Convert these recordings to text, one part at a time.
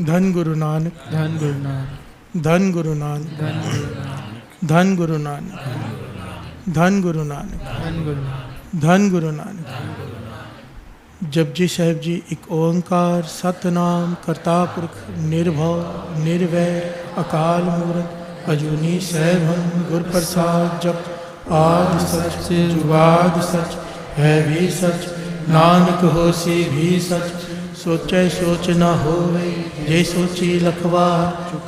धन गुरु नानक, धन गुरु नानक, धन गुरु नानक, धन गुरु नानक, धन गुरु नानक, धन गुरु नानक, धन गुरु नानक, धन गुरु नानक। जपजी साहिब जी एक ओंकार सतनाम करता पुरख निर्भव निर्वैर अकाल मूरत अजूनी सैभम गुर प्रसाद जप आदि सच जुगाद सच है भी सच नानक होसी भी सच सोचे सोच न होवे जे सोची लखवार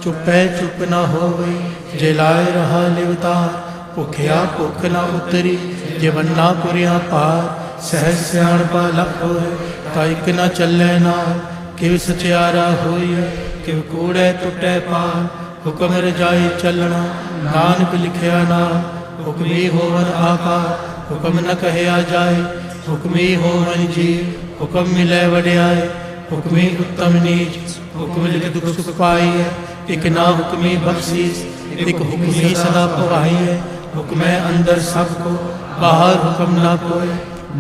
चुपै चुप न होवे जे लाए रहा लिवतार भुखिया भुख न उतरी जे बन्ना पुरिया पार सहज सियाणपा लख होए ताइक न चलै नाल किव सचियारा होइए किव कूड़े टुटै पार हुक्म रजाई चलना नानक लिखिया नाम हुक्मी होवन आकार हुक्म न कहया जाए हुक्मी होवन जी हुक्म मिले वड्याए हुक्मी उत्तम नीच हुक्म लिख दुख सुख पाई है एक ना हुक्मी बख्शीस एक हुक्मी सदा पवाई है हुक्म अंदर सबको बाहर हुक्म ना कोई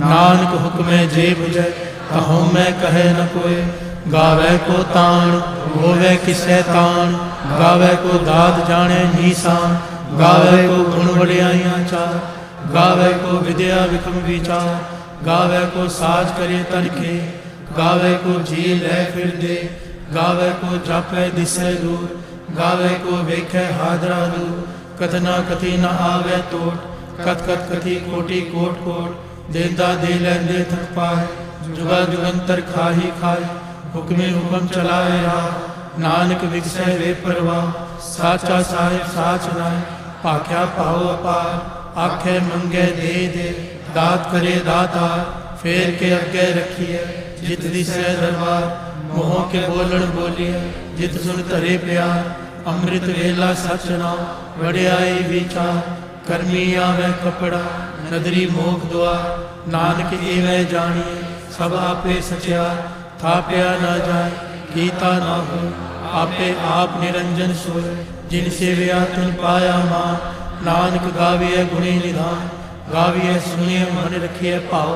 नानक हुक्म जे बुझे कहो मैं कहे न कोई गावे को तान होवे किसे तान गावे को दाद जाने नीसान गावे को गुण वड्याइयां चार गावे को विद्या विक्रम विचार गावे को साज करे तनखे गावे को जी ले फिर दे गावे को जापे दिसे दूर गावे को वेखे हादरा दूर कथना कथी न आवे तोट कथ कथ कथी कोटि कोट कोट देंदा दे लेंदे थक पाए जुगा जुगंतर खाही खाए हुक्मे हुक्म चलाए राह नानक विगसे वे परवाह साचा साहिब साच नाय पाख्या पाओ अपार आखे मंगे दे दे दात करे दातार फेर के अगे रखिए जित दिसे दरबार मोह के बोलन बोलिए जित सुन तरे प्यार अमृत वेला सच नाम वड्याई विचार कर्मी आवे कपड़ा नदरी मोख द्वार नानक एवं जानिए सब आपे सचियार थाप्या न जाए कीता न हो आपे आप निरंजन सोए जिन सेवया तिन पाया मान नानक गाविए गुणी निधान गाविए सुनिए मन रखिए पाओ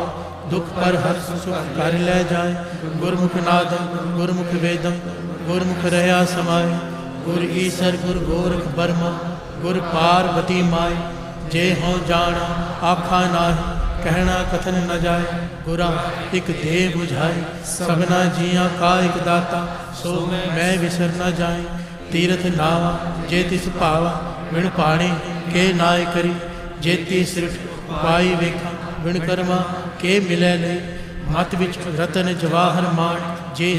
दुख पर हर सुख कर ले जाए गुरमुख नादम गुरमुख वेदम गुरमुख रहा समाए गुर ईसर गुर गोरख बर्मा गुर पार्वती माई जे हों जाना आखा नाहि कहना कथन न जाए गुरा एक दे बुझाए सबना जिया का एक दाता सो मैं विसर न जाए तीरथ नावा जे तिस पावा बिन पाणी के नाय करी जेती सिरठ पाई वेखा बिन कर्मा के मिले ले मत विच रतन जवाहर मान जे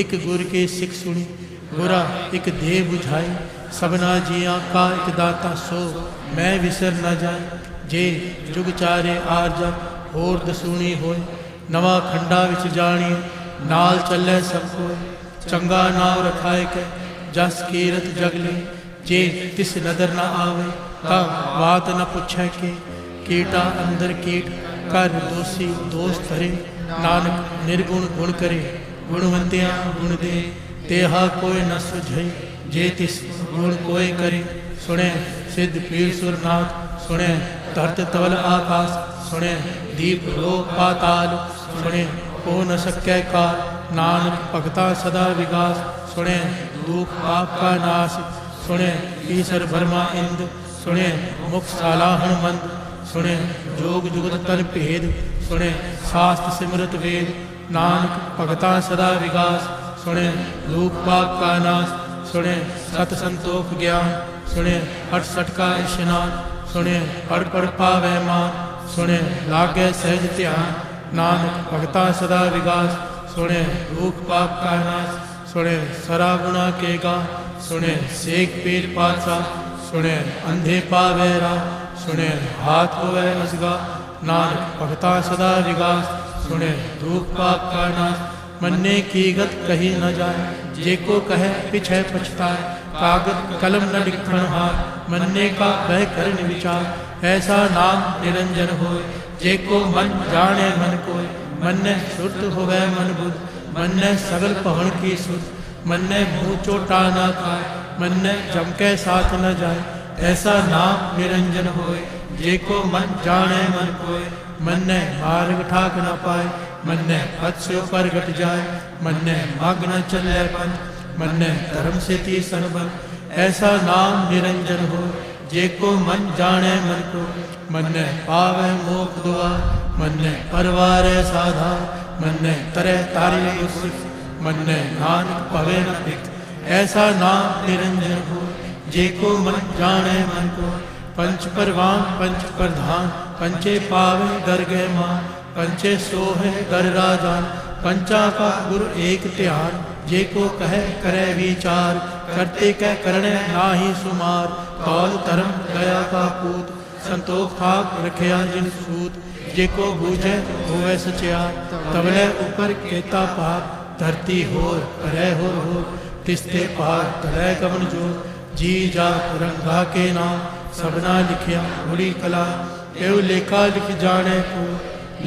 एक गुर के सिख सुनी गुरा एक दे बुझाई सबना जिया का एक दाता सो मैं विसर न जाए जे जुग चारे आरजा होर दसूनी होए नवा खंडा विच जानिए नाल चले सब कोई चंगा नाम रखाए के जस कीरत जगले जे तिस नदर न आवे ता बात न पूछे के कीटा अंदर कीट कर दोषी दोष धरे नानक निर्गुण गुण करे गुणवंतिया गुण दे तेहा कोई न सुझे जे तिस गुण कोई करे सुने सिद्ध पीर सुरनाथ सुने धरत तवल आकाश सुने दीप लोक पाताल सुने हो न सकै काल नानक भगता सदा विकास सुने दुख पाप का नाश सुने ईश्वर ब्रह्मा इंद सुने मुख सालाहन मंद सुने जोग जुगत तन भेद सुने शास्त्र सिमरत वेद नानक भगता सदा विकास सुने दुख पाप का नाश सुने सत संतोख ज्ञान सुने हट सट का स्नान सुने पढ़ पढ़ पावै मान सुने लागे सहज ध्यान नानक भगता सदा विकास सुने दुख पाप का नाश सुने सरा गुणा के गा सुने सेक पीर पातशाह सुने अंधे पावै राह सुने हाथ होवै असगा नानक भगता सदा विकास सुने दुख पाप का नाश मन्ने की गत कही न जाए जेको कहे पिछे पछताए कागज कलम न लिखण हार मन्ने का बह करन विचार ऐसा नाम निरंजन होए जेको मन जाने मन कोय मन्ने शुद्ध होवे मन बुध मन्ने सगल पहण की सुध मन्ने मुँह चोटा न खाए मन्ने जमके साथ न जाए ऐसा नाम निरंजन होए जेको मन जाने मन कोय मन्ने मार्ग ठाक न पाए मन्ने पथ से ऊपर घट जाए मन्ने मार्ग न चले पंथ मन्ने धर्म सेती संबल ऐसा नाम निरंजन हो जे को मन जाने मन को मन्ने पावे मोख दुआ मन्ने परवार साधा मन्ने तरे तारी गुरसिख मन्ने नानक पवे न पिक ऐसा नाम निरंजन हो जे को मन जाने मन को पंच परवान पंच प्रधान पंचे पावे दर गए मान पंचे सोहे दर राजान पंचा का गुरु एक ध्यान जे को कहे करे विचार करते कह करने नाहि सुमार कौल धर्म दया का पूत संतोख खाक रखिया जिन सूत जे को बूझे होवे सचियार तबले ऊपर केता पार धरती होर रह हो तिस्ते पार तले कवन जो जी जा रंगा के नाम सबना लिखिया बड़ी कला एव लेखा लिख जाने को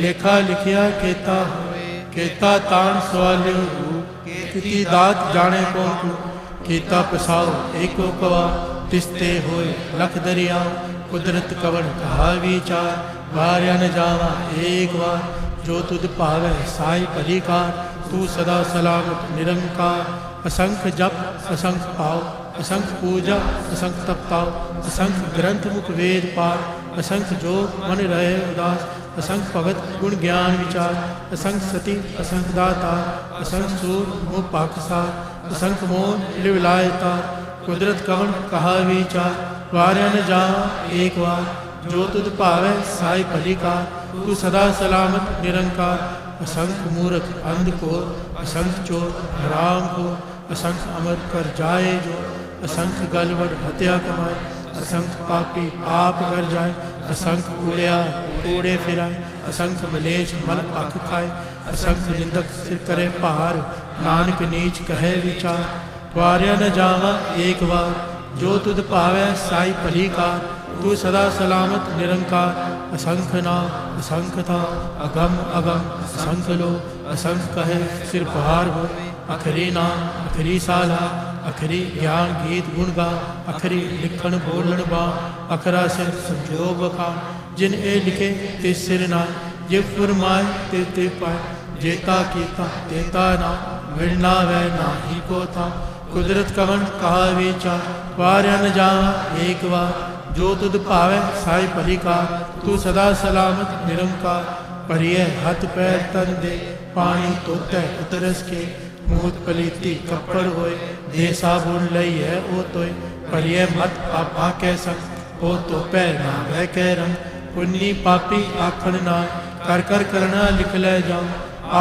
लेखा लिखिया केता केता तान सवाल्यो किति दात जाने कौन को केता पसाओ एको कवा तिस्ते होए लख दरिया कुदरत कवन कहा विचार वार्या न जावा एक बार जो तुद पावे साई भलीकार तू सदा सलामत निरंकार असंख्य जप असंख्य पाओ असंख्य पूजा असंख्य तपताओ असंख्य ग्रंथ मुख वेद पाठ असंख्य जोग मन रहे उदास असंख्य भगत गुण ज्ञान विचार असंख्य सती असंख्य दाता असंख्य सूर मुँह पाकसार असंख्य मोह लिवलायता कुदरत कवन कहा विचार वार्या न जा एक बार जो तुद पावे साई भलीकार तू सदा सलामत निरंकार असंख्य मूर्ख अंध को असंख्य चोर हराम को असंख्य अमर कर जाए जो असंख्य गलवड़ हत्या कमाए असंख्य पापी पाप कर जाए असंख्य कूड़िया कूड़े फिराए असंख्य मलेश मल अख खाए असंख्य निंदक सिर करे पहाड़ नानक नीच कहे विचार वार्या न जावा एक बार जो तुद पावे साई भलीकार तू सदा सलामत निरंकार असंख्य नाम असंख्य था अगम अगम असंख्य लो असंख्य कहे सिर पहाड़ हो अखरी नाम अखरी साला अखरी ज्ञान गीत गुण गा अखरी लिखण बोलन बा अखरा सिर समझो बखान जिन ए लिखे ते सिर ना जे फरमाए ते पाए जेता कीता तेता ना मिलना वह ना ही को था कुदरत कवन कहा विचार वार्या न जावा एक बार जो तुद पावे साई भलीकार तू सदा सलामत निरंकार परिय हाथ पैर तन दे पानी तोते उतरस के मूत पलीती कपड़ होए दे साबुन लई है ओ तोय परिय मत पापा के संग ओ तो पै ना वह कह रंग पुन्नी पापी आखण ना कर कर करना लिख ले जाओ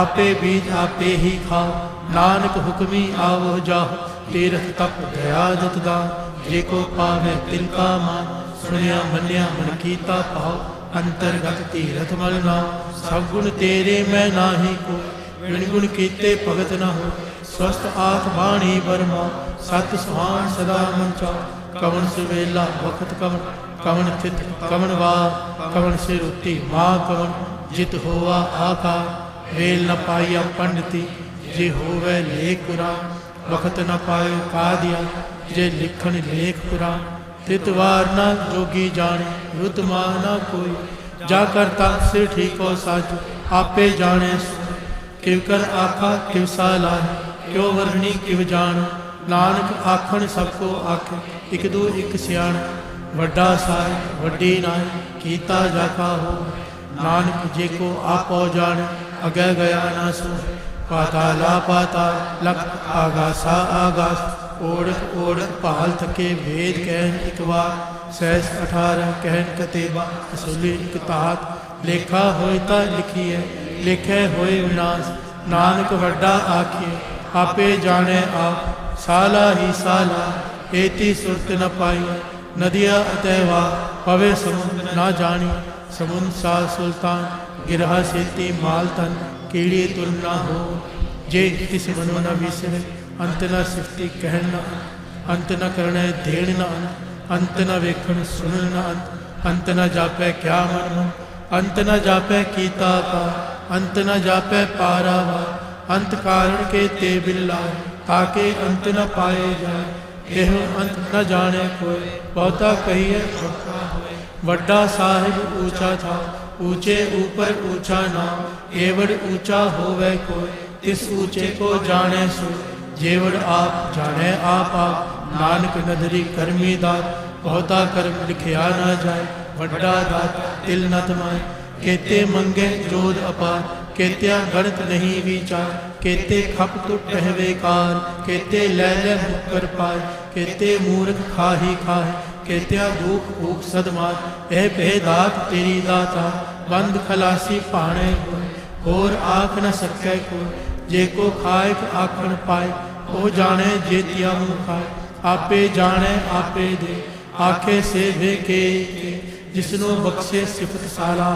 आपे बीज आपे ही खाओ नानक हुक्मी आवो जाओ तीरथ तप दया दत दान जे को पावे तिनका मान सुनिया मनिया मन कीता पाओ अंतर्गत तीरथ मल नाम सब गुण तेरे मैं नाही को गुण गुण कीते भगत न हो स्वस्थ आख बाणी बरमा सत सुहान सदा मंचा कवन सुवेला वखत कवन कवन थित कवन वा कवन से रुति माँ कवन जित होवा आका वेल न पाइया पंडिती जे होवे लेख पुराण वखत न पायो का दिया जे लिखण लेख पुराण तितवार न जोगी जाने रुत माना कोई जा करता सिर ठीको साजो आपे जाने किव कर आखा किव साला क्यों वर्णी किव जान नानक आखण सबको आखे एक दो एक सियाण वड्डा साय वड्डी नाय कीता जाका हो नानक जे को आपो जाने अगै गया ना सो पाताला पाताल लख आगासा आगास ओढ़ ओढ़ पाल थके भेद कहन एक बार सहस 18 कहन कतेबा असुली एक तात लेखा होता लिखिए लेखे होए विनाश नानक वड्डा आखिए आपे जाने आप साला ही साला एती सुरत न पाई नदिया अतैवा पवे समुद्र ना जानी समुद्र सा सुल्तान गिरहा सेती माल तन कीड़ी तुलना हो जे तिस मनो न विसरे अंत न सिफती कहन न अंत न करने देण न अंत न वेखण सुन न अंत न जापै क्या मन अंत न जापै कीता का अंत न जापै पारावा अंत कारण के ते बिल्ला ताके अंत न पाए जाए एह अंत न जाने कोई बहुता कहिए वड्डा साहिब ऊंचा था ऊंचे ऊपर ऊंचा नाम एवड़ ऊंचा होवे कोई इस ऊंचे को जाने सो जेवड़ आप जाने आप नानक नदरी करमी दात बहुता कर्म लिखिया ना जाए वड्डा दात तिल न तमाए केते मंगे जोध अपार केत्या गणत नहीं विचार केते खप टुट कहवे कार केते लै लै मुकर पाए केते मूर्ख खाही खाहे केत्या दुख भूख सदमार एह पह दात तेरी दाता बंद खलासी पाने होर आख न सकै को जे को खाए आखण पाए ओ जाने जेतिया मुँह खाए आपे जाने आपे दे आखे से वे के जिसनो बख्शे सिफत साला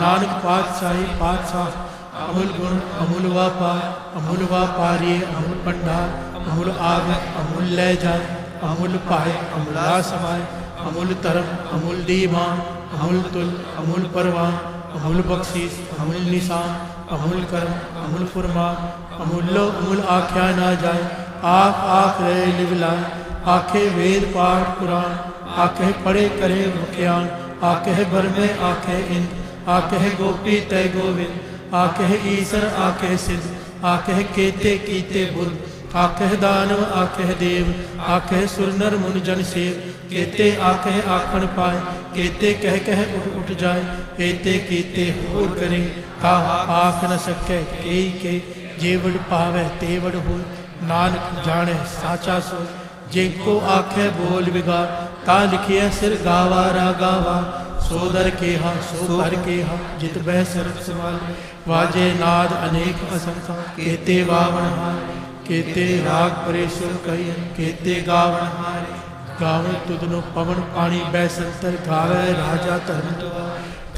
नानक पातशाही पातशाह अमूल गुण अमूल व्यापार अमूल व्यापारी अमूल भंडार अमूल आग अमूल ले जाए अमूल पाए अमूला समाए अमूल धर्म अमूल दीवान अमूल तुल अमूल परवान अमूल बख्शीस अमूल निशान अमूल कर्म अमूल फुरमान अमूलो अमूल आख्या ना जाए आख आख रहे लिवलाए आखे वेद पाठ कुरान आखे पढ़े करे मुखियान आखे बरमे आखे इंद आखे गोपी तय गोविंद आखे ईसर आखे सिद्ध आखे केते कीते बुद्ध आखे दानव आखे देव आखे सुरनर मुन जन सेव केते आखे आखण पाए केते कह कह उठ उठ जाए एते कीते होर करे कहा आख न सके के जेवड़ पावे तेवड़ हो नानक जाने साचा सो जेको आखे बोल बिगाड़ ता लिखिए सिर गावा रा गावा सोदर के हा सो कर के हा जित बह सरत सवाल वाजे नाद अनेक असंख्या केते वावन हार केते राग परेशुर कही केते गावन हार गावे तुदनो पवन पानी बैसंतर गावे राजा धर्म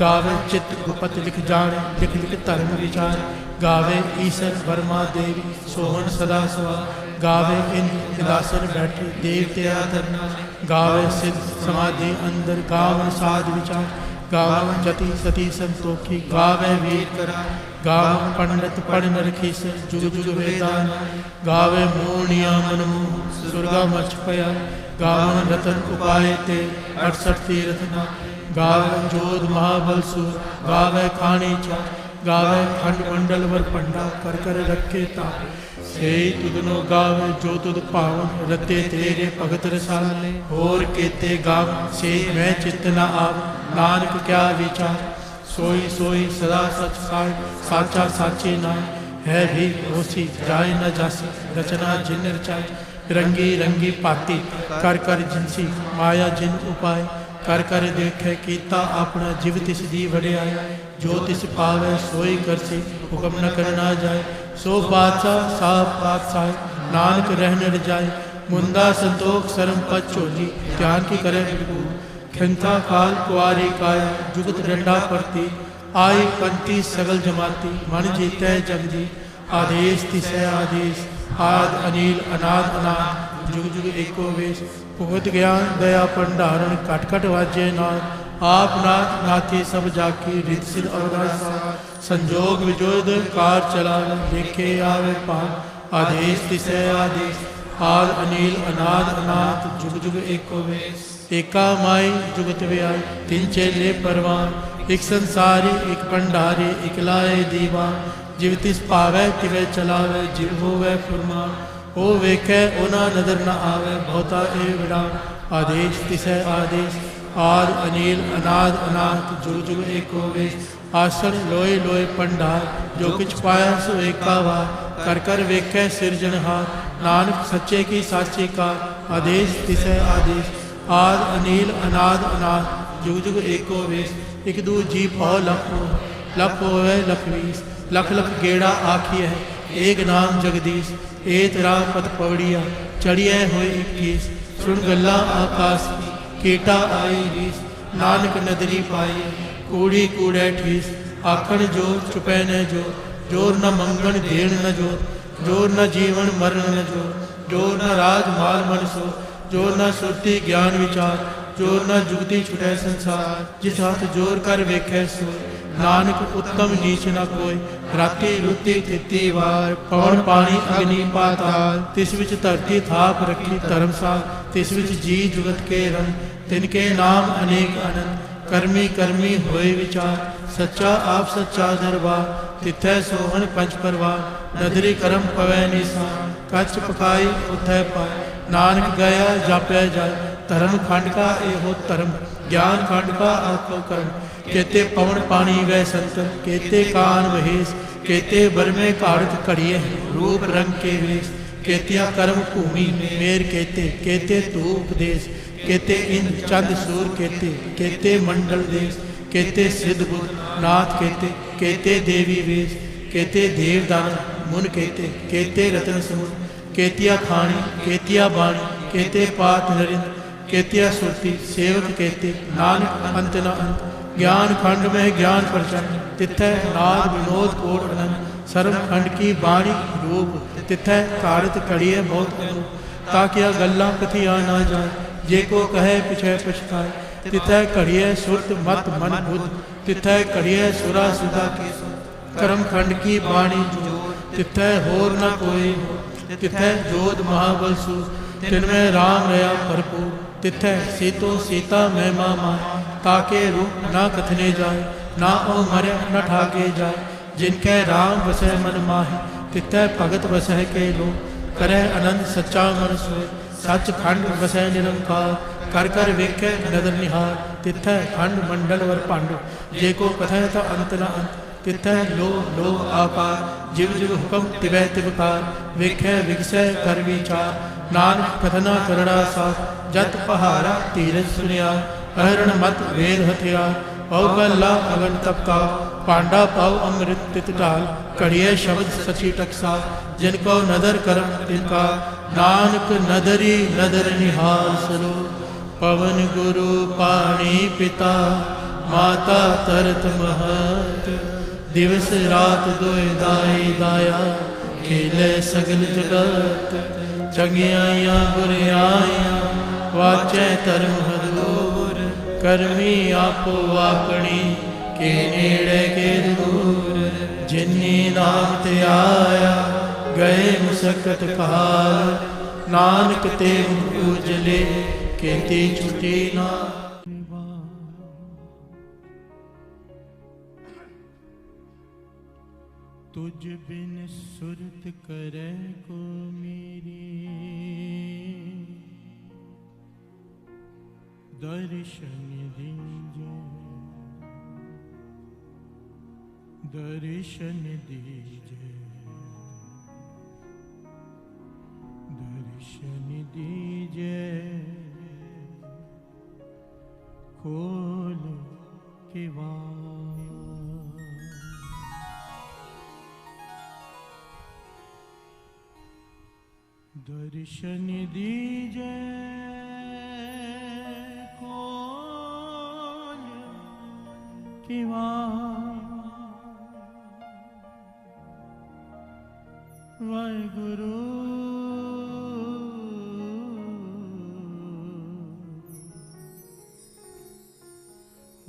गावे चित गुपत लिख जाने लिख लिख धर्म विचार गावे ईसन वर्मा देवी सोहन सदा सवा गावे इंद्र विलासन बैठे देवते आदरना गावे सिद्ध समाधि अंदर गावन साध विचार गावन जति सती संतोखी गावे वीर करा गावन पंडित पढ़ नरखी से जुग जुग वेदान गावे मोनिया मनमोह सुरगा मच पया गावन रतन उपाय ते 68 तीर्थना गावे जोध महाबल सुर गावे खानी चा गावे खंड मंडल वर पंडा कर कर रखे ता से तुदनो गावे जो तुद पावन रते तेरे भगत रसाले और केते गाव से मैं चित्त न आव नानक क्या विचार सोई सोई सदा सच साय साचा साचे नाय है भी होसी जाय न जासी रचना जिन रचाई रंगी रंगी पाती कर कर जिनसी माया जिन उपाय कर कर देखे कीता अपना जीव तिस दी वड़ियाई जो तिस पावे सोई करसी हुक्म न करना जाए सो बादशाह साहब पातशाह नानक रहने जाए मुंदा संतोख शर्म पद चोली ज्ञान की करे खंता काल कुआरी काया जुगत डंडा पड़ती आई पंती सगल जमाती मन जीते जगजी आदेश तिसै आदेश आद अनिल अनाद अनाद जुग जुग एको वेश भुगत ज्ञान दया भंडारण कट कट वाजे नाथ आप नाथ नाथे सब जाकी रित सिद्ध अवदास संजोग विजोद कार चला देखे आवे पार आदेश तिसै आदेश आद अनिल अनाद अनाथ जुग जुग एको वेश एका माई जुगत व्याय तीन चेले परवान एक संसारी एक भंडारी एक लाए दीवान जिव तिस पावै तिवै चलावे जिव होवै फुरमान ओ वेखै ओना नजर न आवे बहुता ए विराम आदेश तिसै आदेश आद अनिल अनाद अनाथ जुग जुग एको वेश आसन लोए लोए भंडार जो किछ पाया सो एका वार कर कर वेखै सिरजनहार नानक सच्चे की साचे का आदेश तिसै आदेश आद अनिल अनाद अनाथ जुग जुग एको वेश एक दू जी पाओ लख होवे लखवीस लख लख गेड़ा आखी है एक नाम जगदीश एत राम पद पवड़िया चढ़िए हुए 21 सुन गल्ला आकाश की केटा आई रीस नानक नदरी पाई कूड़ी कूड़े ठीस आखण जोर चुपै न जोर न मंगण देण न जोर न जीवन मरण न जोर न राज माल मन सो जोर न सुरती ज्ञान विचार जोर न जुगती छुटै संसार जिस हाथ जोर कर वेखै सो नानक उत्तम नीच न कोई राती रुती तिती वार पवन पानी अग्नि पाताल तिस विच धरती थाप रखी धर्मसाल तिस विच जी जुगत के रंग तिनके नाम अनेक अनंत करमी करमी होए विचार सच्चा आप सच्चा दरबार तिथै सोहन पंच परवार नदरी करम पवै निशान कच पकाई उथै पाए। नानक गया जापै जाय, धर्म खंड का एहो धर्म, ज्ञान खंड का आखो कर्म। केते पवन पानी गए संतन, केते कान महेश, केते बरमे घाड़त घड़िए रूप रंग के वेश। केतिया कर्म भूमि मेर केते, केते धूप देश, केते इंद्र चंद सूर केते, केते मंडल देश। केते सिद्ध बुद्ध नाथ केते, केते देवी वेश, केते देव दान मुन केते, केते रतन समुद्र। केतिया खानी केतिया बाणी, केते पात नरिंद्र, केतिया सुरती सेवक केते, नानक अंत न अंत। ज्ञान खंड में ज्ञान प्रचंड, तिथै नाद विनोद कोट अनंत। सर्व खंड की बाणी रूप, तिथै कारत कड़िए बहुत अनूप। ताकिया गल्ला कथिया ना जाए, जे को कहे पिछे पछताए। तिथै कड़िए सुरत मत मन बुद्ध, तिथै कड़िए सुरा सुधा के। कर्म खंड की बाणी जोर, तिथै होर न कोई। तिथै जोध महाबल सू, तिनमें राम रया भरपूर। तिथै सीतो सीता महिमा माय, ताके रूप न कथने जाए। ना ओ मरे न ठाके जाए, जिनके राम बसै मन माहे। तिथै भगत बसै के लो, करे आनंद सच्चा मन सोए। सच खंड बसै निरंकार, कर कर वेखे नदर निहार। तिथै खंड मंडल वर पांडु, जे को कथय ता अंत न अंत। तिथै लो लो आकार, जिव जिव हुक्म तिवै तिवकार। वेखे विगसै कर विचार, नानक कथना करड़ा साथ। जत पहारा धीरज सुनिया, अहरण मत वेद हथियार। पौ गल्ला अगन तपका, पांडा पाव अमृत तित डाल। कड़िए शब्द सची टकसा, जिनको नदर करम तिनका। नानक नदरी नदर निहाल सरो, पवन गुरु पाणी पिता। माता तरत महत, दिवस रात दोए दाई दाया। खेले सगल जगत, चंगियाइया बुरियाइया। वाचे धर्म हदूर, करमी आपो आपनी। के नेड़े के दूर, जिन्नी नाम ते आया। गए मुसकत काल, नानक ते उजले। केती छुटी ना तुझ बिन सुरत करे को मेरी। दर्शन दीजे, दर्शन दीजे, दर्शन दीजे। खोल के दर्शन दीजे। खोल के वाहिगुरु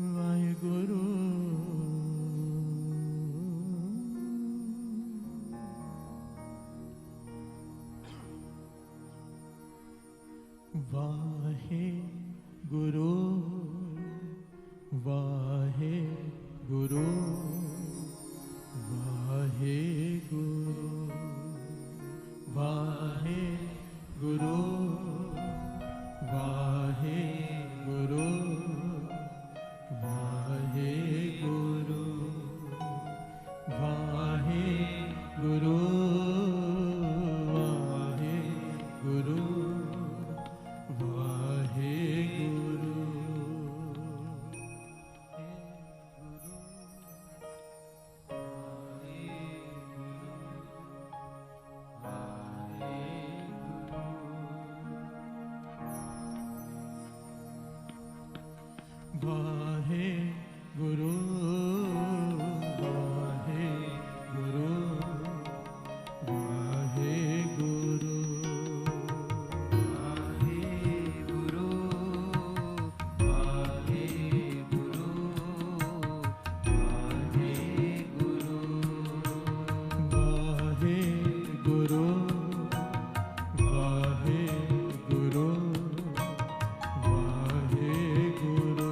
वाहिगुरु। वाहे गुरु वाहे गुरु वाहे गुरु वाहे गुरु वाहे गुरु वाहे गुरु वाहे गुरु वाहे गुरु वाहे गुरु। वाहे गुरु वाहे गुरु वाहे गुरु वाहे गुरु वाहे गुरु वाहे गुरु वाहे गुरु वाहे गुरु वाहे गुरु।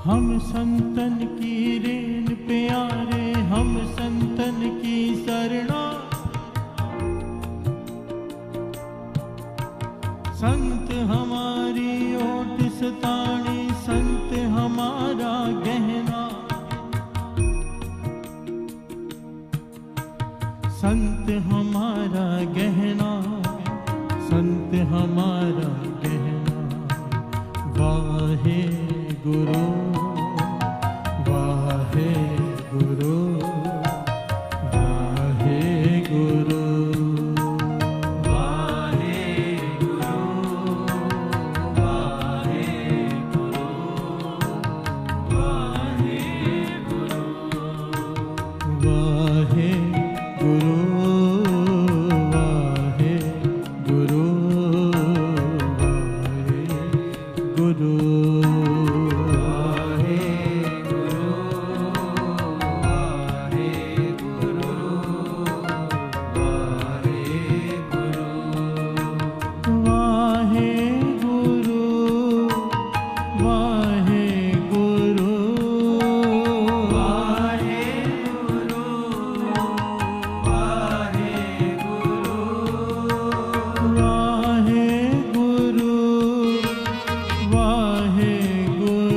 हम संतन की रेन प्यारे, हम संतन की शरणा। संत हमारी ओट सताणी, संत हमारा गहना। संत हमारा गहना, संत हमारा गहना। वाहे गुरु, वाहे गुरु, वाहे गुरु, वाहे गुरु, वाहे गुरु, वाहे गुरु, वाहे गुरु,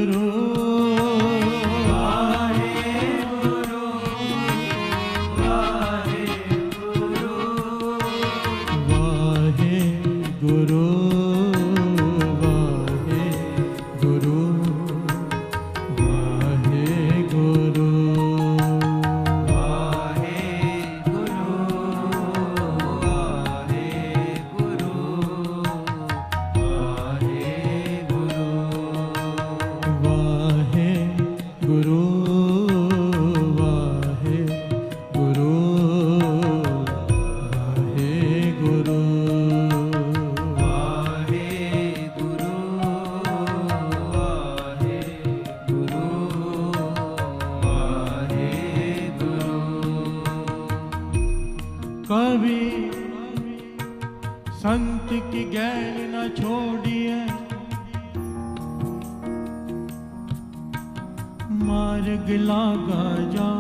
वाहे गुरु, वाहे गुरु। कभी संत की गैल न छोड़िए, मार्ग लागा जा।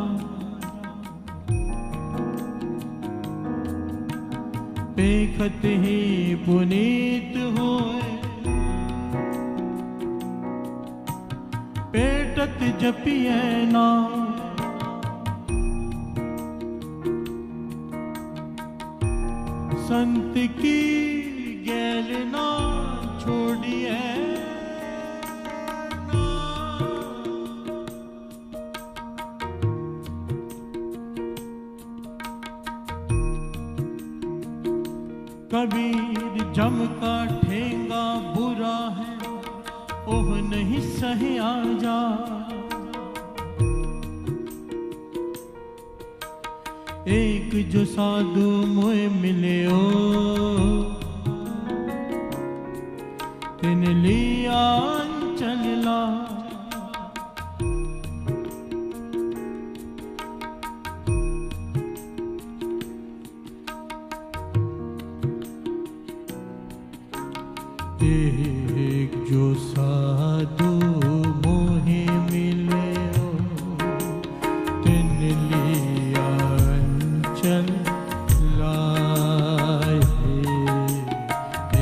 पेखत ही पुनीत होए, पेटत जपिए ना। संत की गैल ना छोड़िए ना। कबीर जम का ठेंगा बुरा है, ओह नहीं सहे आ जा। एक जो साधु मोए मिले ओ, तिन लिया चलला। एक जो साधु मोहे मिले ओ, तिन लिया चल लाए।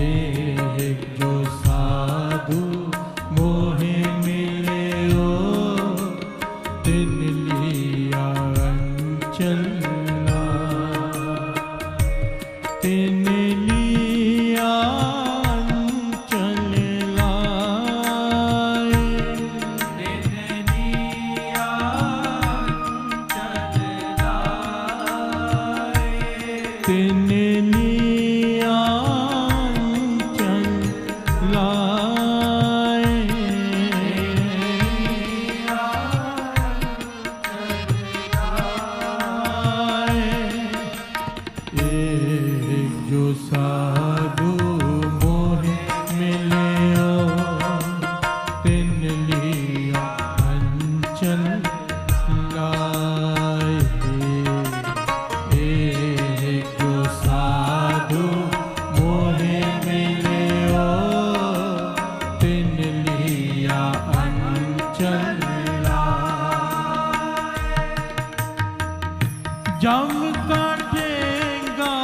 एक जो साधु मोहे मिले ओ, तिन लिया चल लाए। तिन लिया चल लाए, तिन लिया चल लाए। तिन लिया चल लाए, एक जो साधु मोहे मिले ओ, तिन लिया अंचल लाए। एक जो साधु जम काटेगा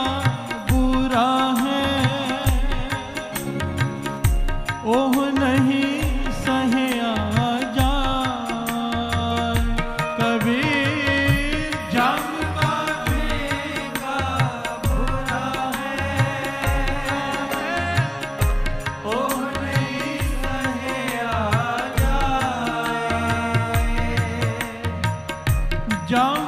बुरा है, ओह नहीं सहया जाए। कबीर जम काटेगा बुरा है, ओह नहीं सहया जाए। जम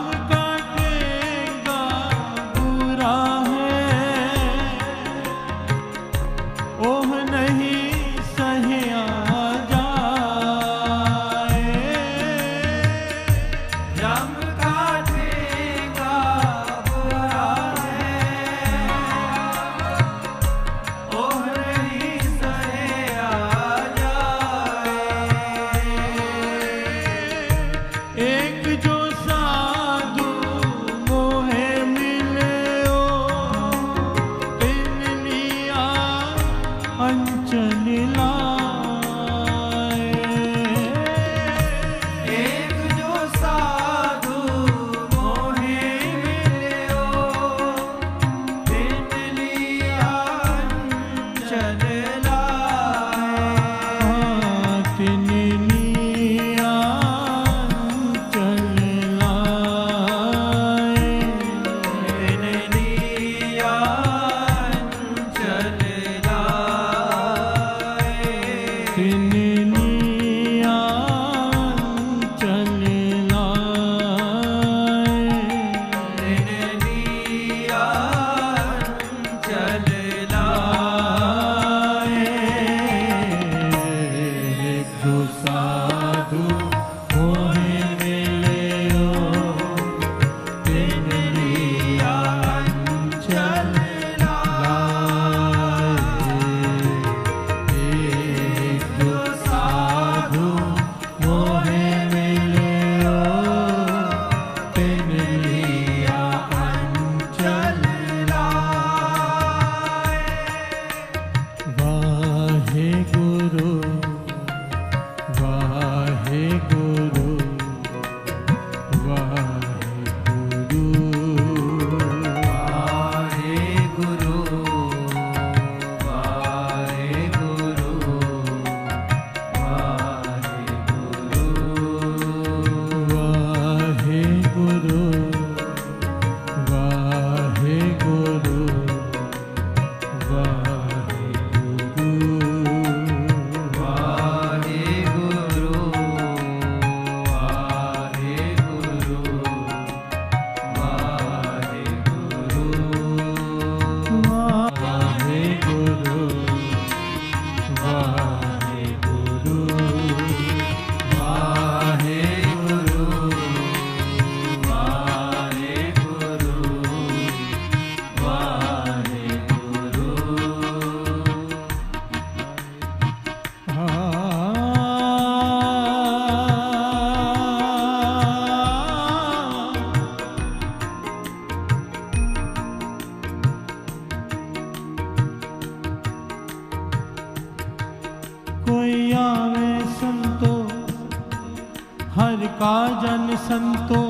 हर का जन संतो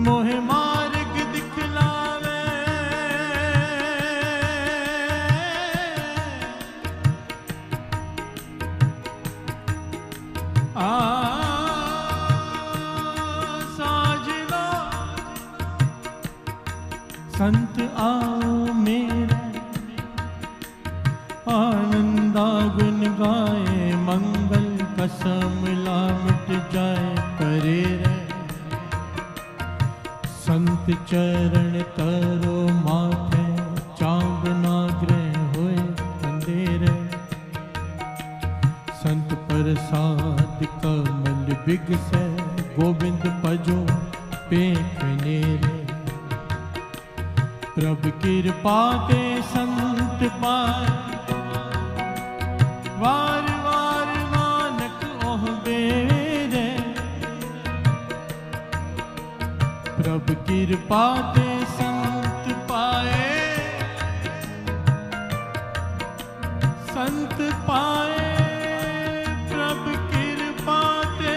मोहे मार्ग दिखलावे। साजना संत आओ मेरे आनंदा गुन गाए, मंगल कसम ला मिट जाए करे रे। संत चरण तरो माथे चांद ना ग्रह होए अंधेरे। संत प्रसाद कमल बिगसै गोविंद भजो पेख नेरे। प्रभ कृपा ते संत पाए, वार वार नानक ओह बेरे। प्रभ कृपा ते संत पाए, संत पाए। प्रभ कृपा ते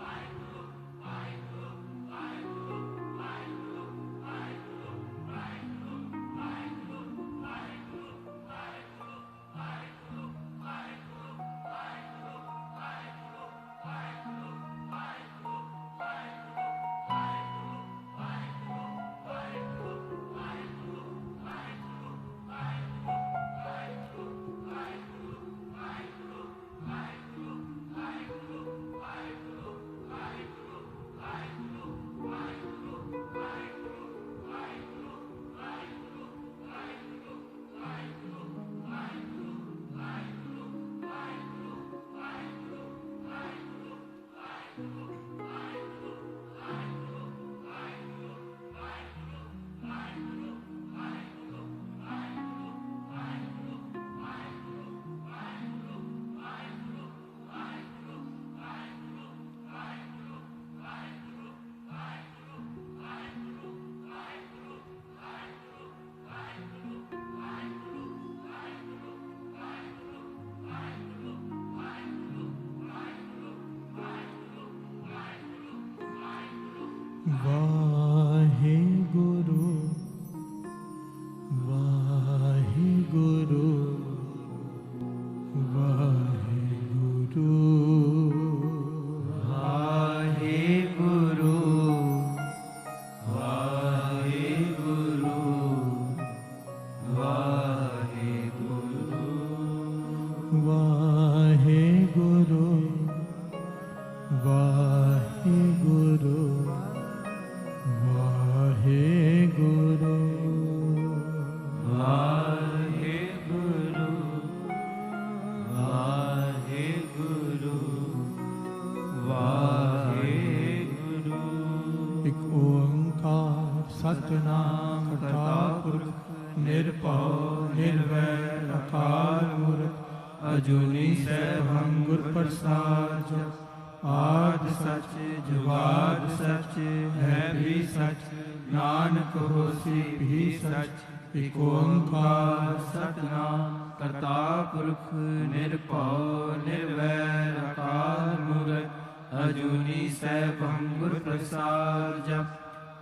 वाहिगुरु वाहिगुरु वाहिगुरु वाहिगुरु वाहिगुरु वाहिगुरु वाहिगुरु वाहिगुरु वाहिगुरु वाहिगुरु वाहिगुरु। एक ओंकार सतनाम करता पुरख निरभव निर्वैर अकाल मूर्त अजूनी सैभं गुर प्रसाद जप आद सच जुगाद सच है भी सच नानक होसी भी सच। एक ओंकार सतनाम करता पुरख निरभव निर्वैर अकाल मूर्त अजूनी सैभं गुर प्रसाद जप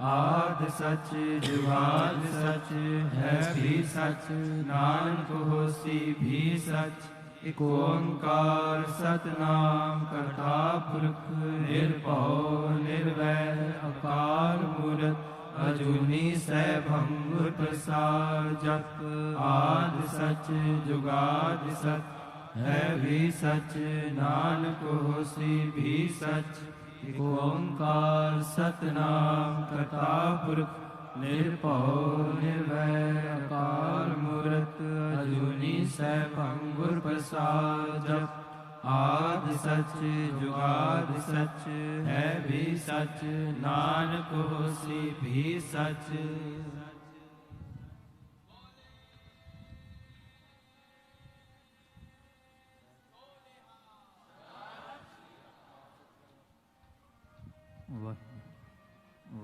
आद सच जुगाद सच है भी सच नानक होसी भी सच। एक ओंकार सतनाम करता पुरख निरभव निर्वैर अकाल मूर्त अजूनी सैभं गुर प्रसाद जप आद सच जुगाद सच है भी सच नानक होसी भी सच। एक ओंकार सतनाम करता पुरख निरभव निर्वैर अकाल मूर्त अजूनी सैभं गुर प्रसाद जप आद सच जुगाद सच है भी सच नानक होसी भी सच।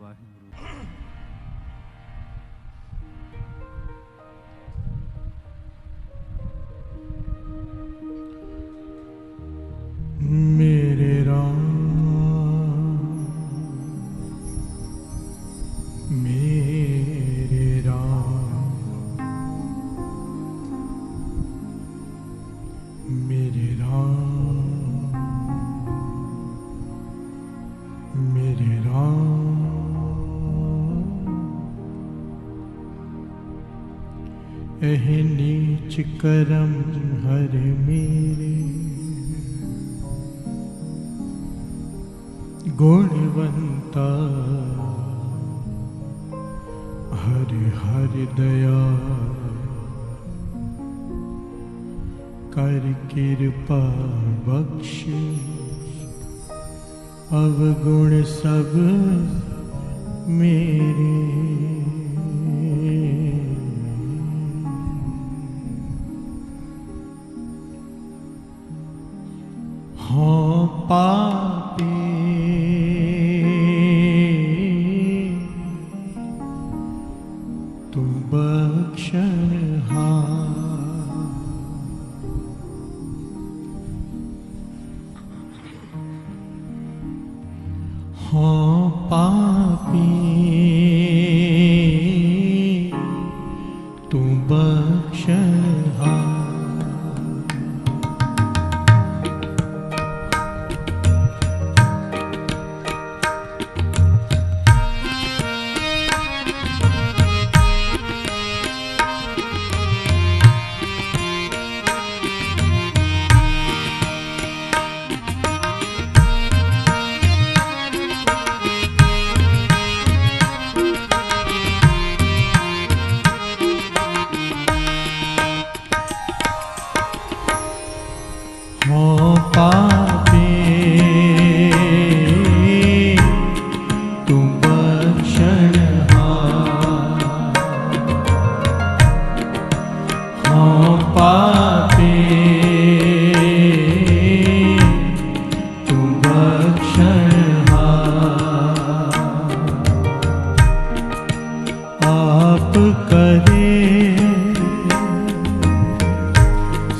वाहिगुरु। मेरे राम मेरे राम मेरे राम मेरे राम। एह नीच करम हर मेरे गुणवंता हर हर दया कर कृपा बख्श अवगुण सब मेरे। हाँ पापी तू बख्शनहार, हाँ पापी तू बख्शनहार।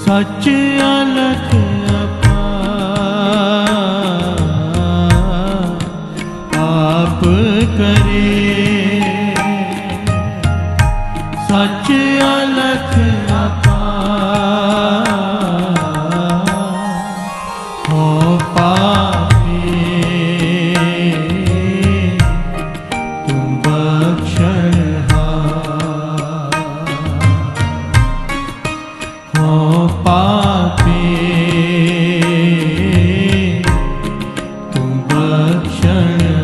सच अलख अपार आप करे सच अलख अपार हो पापी तुम बख्शनहार हो पापी तुम बख्शनहार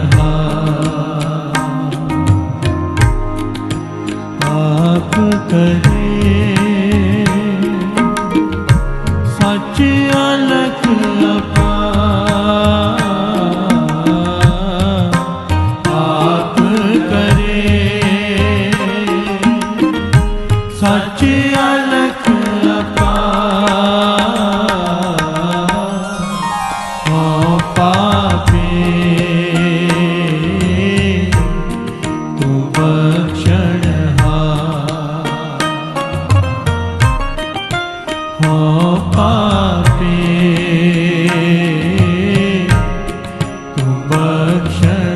पाप करे सच अलख अपार पाप करे सच अलख अपार हो पापी तू बख्शनहार हो पापी तू बख्शनहार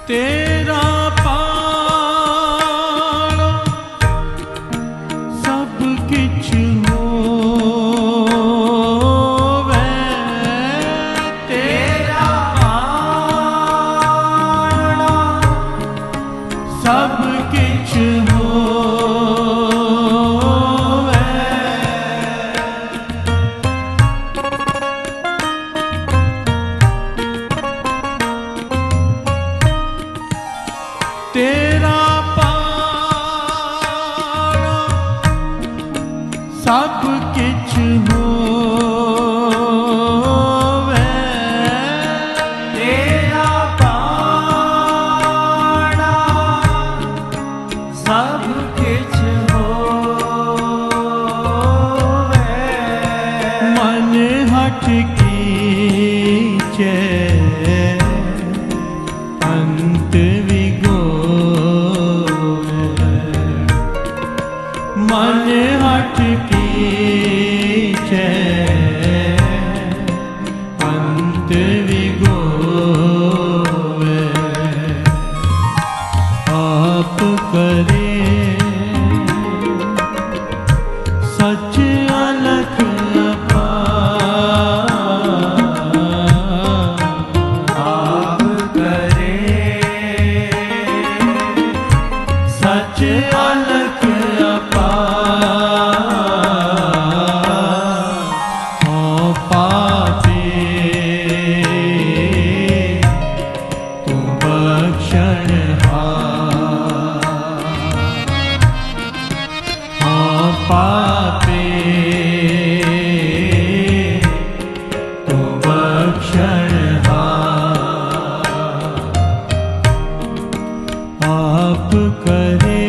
तेरा पाना सब किछ होवे तेरा पाना सब किछ होवे तेरा पाना सब किछ होवे तेरा पाना सब किछ होवे मन हट कीचे अंत मन हट कीचे अंत विगोवे आप करे सच अलख अपार आप करे सच अलख पापे तू बख्शनहार आप करे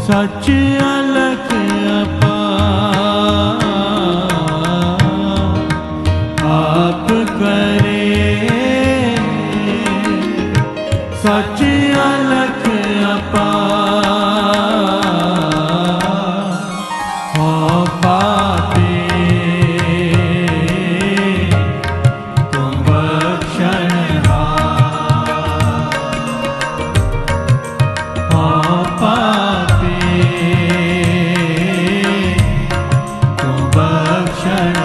सच अलख अपार आप करे सच अलख अपार हो पापी तुम बख्शनहार हो पापी तुम बख्शनहार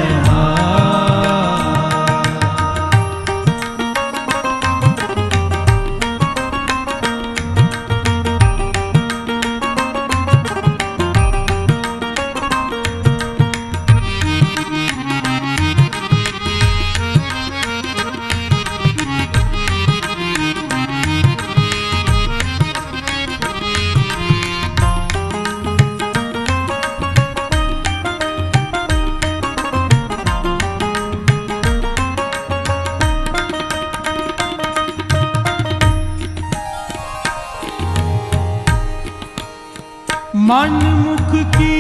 मन मुख की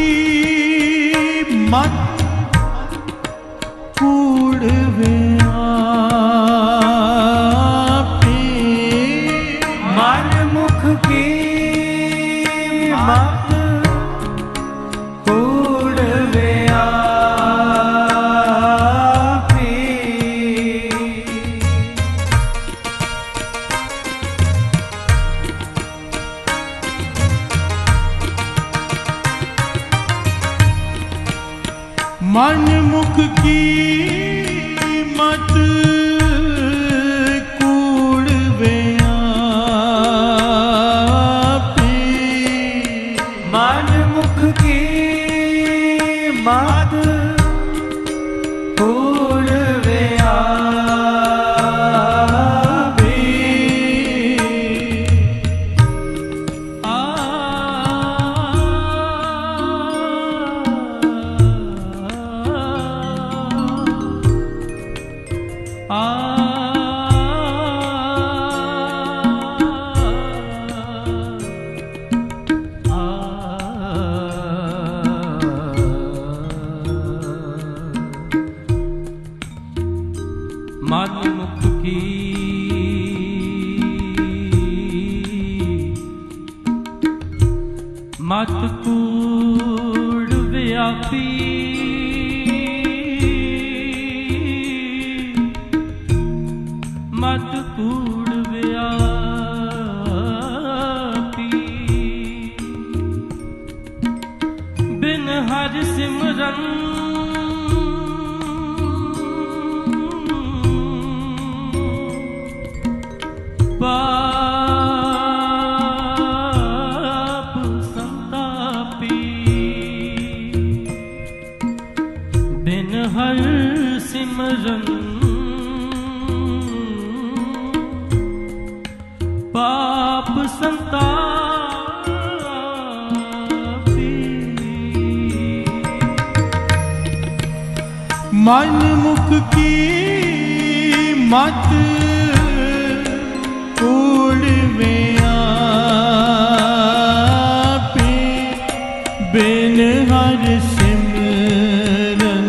मत कूड़वे आपी, मन मुख की मत कूड़वे आपी। मन मुख की मत कूड़वे आपी, मन मुख की मत कूड़वे आपी। मन मुख की मत कूड़ व्यापी, मत कूड़ व्यापी। बिन हर सिमरन पाप संतापी, बिन हर सिमरन पाप संतापी। मन मुख की मत कूड़वे आपी, बिन हर सिमरन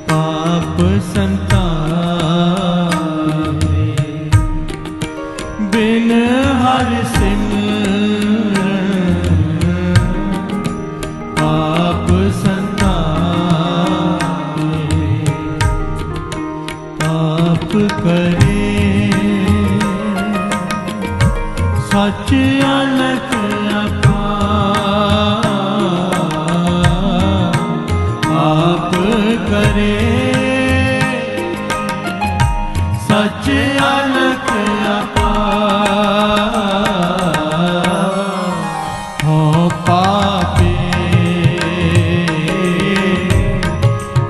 पाप संतापी, बिन हर सिमरन पाप संतापी। पाप करे सच अलख अपार, पाप करे सच अलख अपार। हो पापी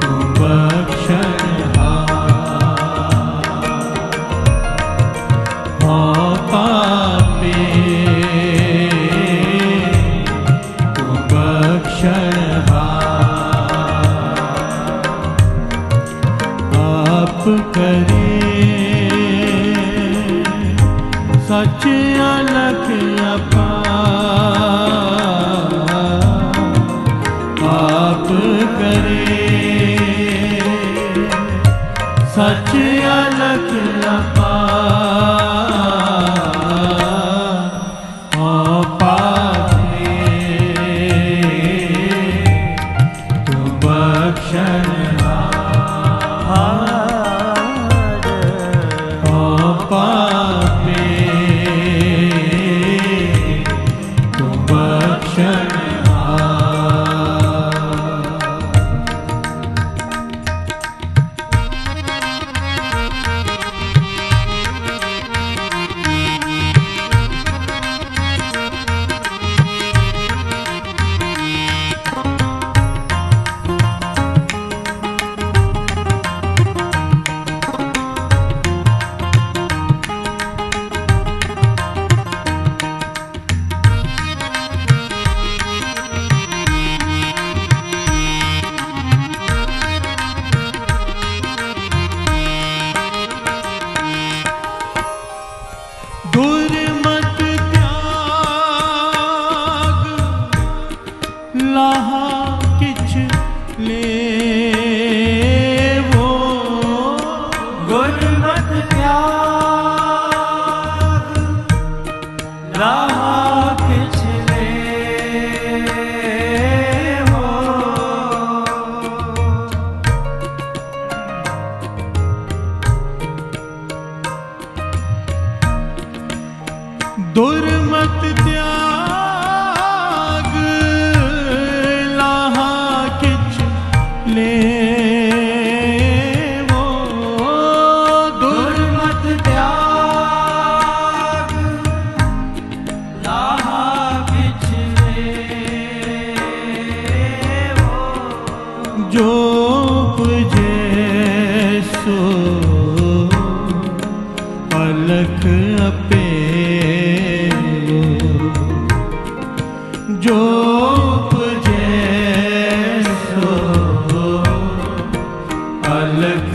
तू बख्शनहार, हो पापी तू बख्शनहार। पाप करे सच अलख अपार, पाप करे सच अलख अपार। हो पापी तू बख्शनहार, हो पापी लाहा किछ लेवो गुरमत त्याग लाहा किछ लेवो। दुर्मत त्याग लाहा किछ लेवो दुर्मत त्याग लाहा किछ लेवो। जो उपजे सो अलख अपेवो जो उपजे सो अलख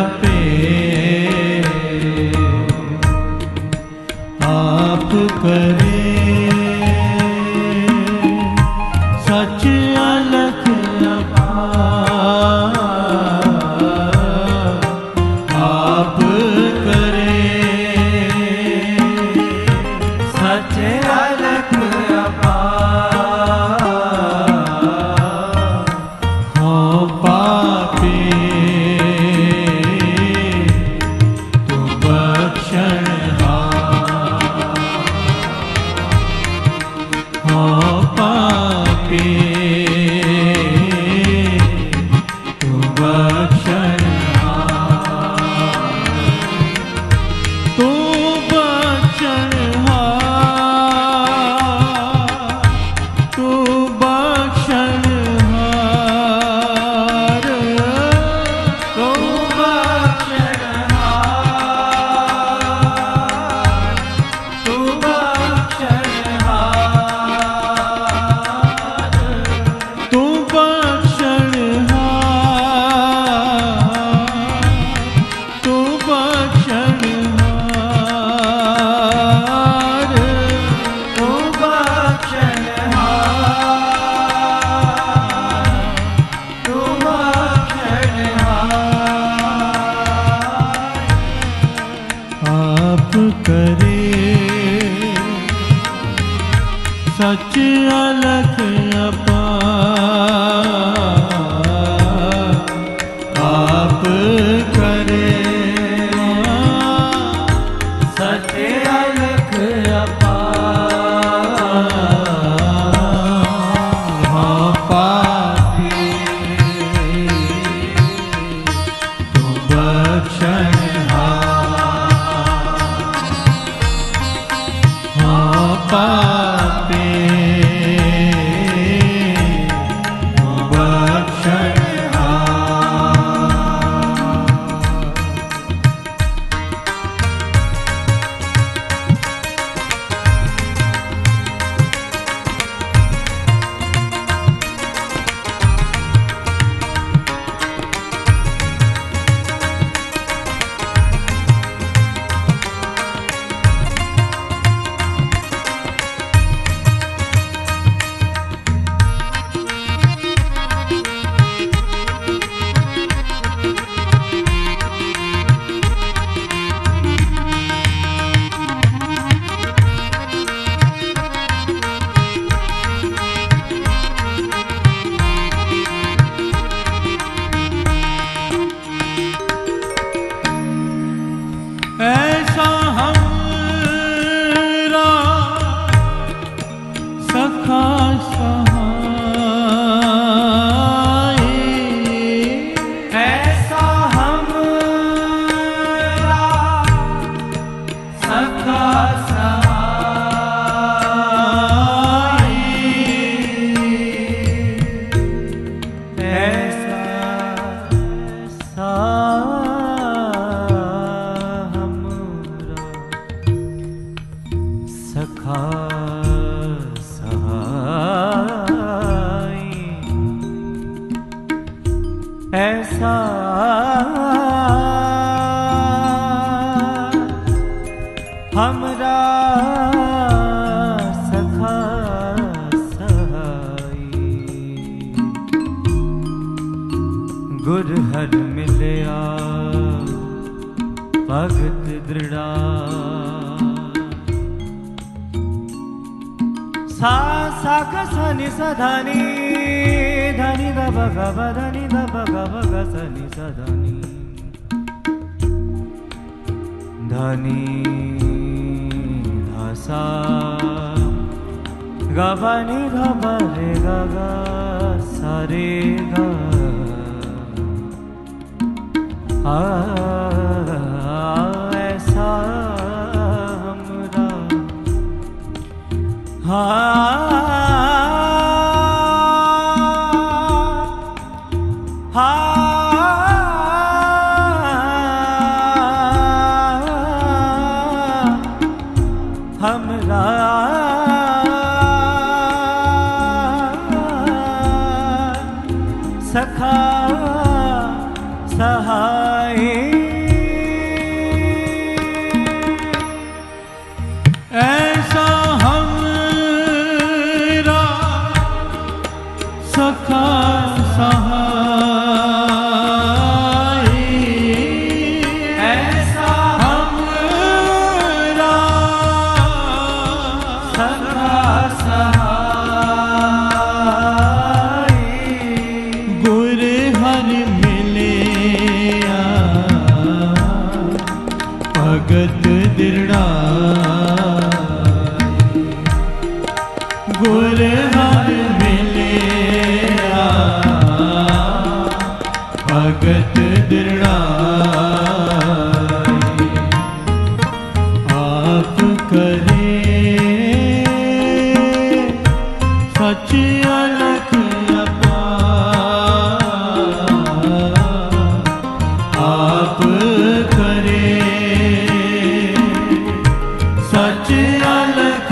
अपेवो आप करे सच अलख अपार आप करे सच अलख अपार। हो पापी तू बख्शनहार हो पापी तू बख्शनहार तू बख्शनहार तू बख्शनहार तू बख्शनहार तू बख्शनहार तू बख्शनहार तू बख्शनहार तू बख्शनहार तू बख्शनहार। आप करे सच अलख अपार आप करे सच अलख अपार। हो पापी तू बख्शनहार हो पापी तू ऐसा हमरा सखा सहाई। गुर हर मिलया भगत दृढ़ा सा सा ग सा नि सा धा नि धनि ध भ ग भ धनि ध भ ग भ ग सा नि सा धा नि धनि धा सा ग भ नि ध भ रे ग ग सा रे ग ऐसा हमरा हमरा सखा सहाय ऐसा हमरा सखा सहाय ऐसा हमरा सखा सहाय गुर हर मिलया भगत दृढ़ा गुर हर मिलया भगत दृढ़ा आप करे सच अलख अपार आप करे सच अलख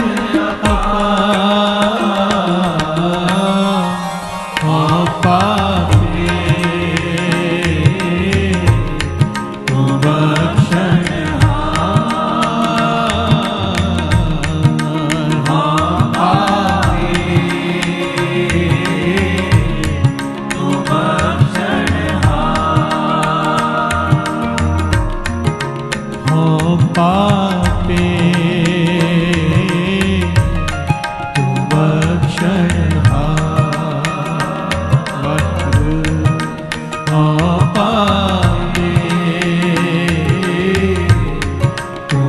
पापे तू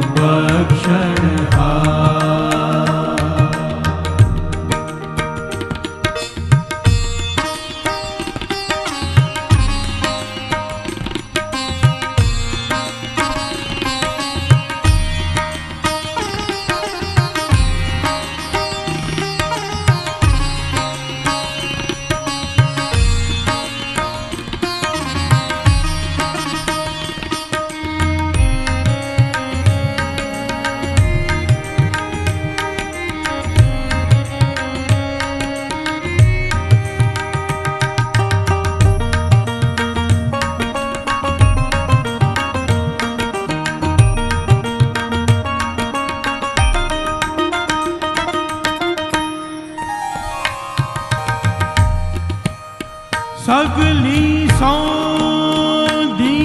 सगली सौंधी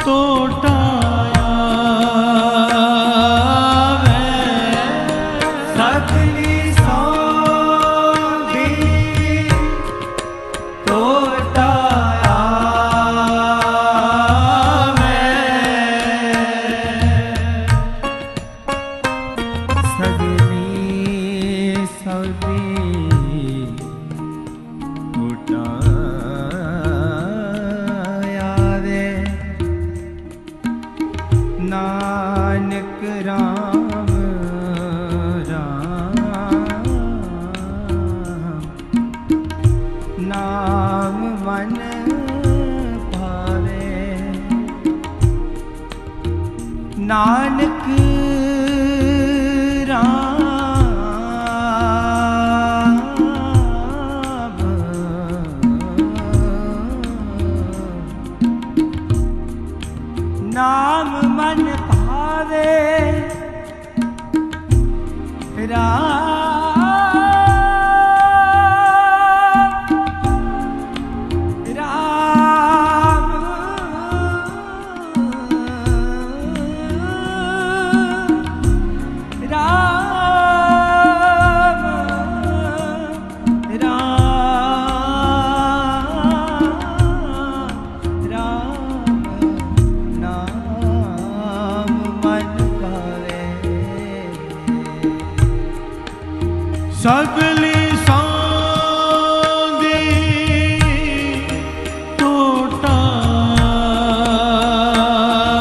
तोटाया सगली सौंधी तोटाया सगली सौंधी नानक राम राम नाम मन भावे नानक नाम मन भावे राम सगली सांदी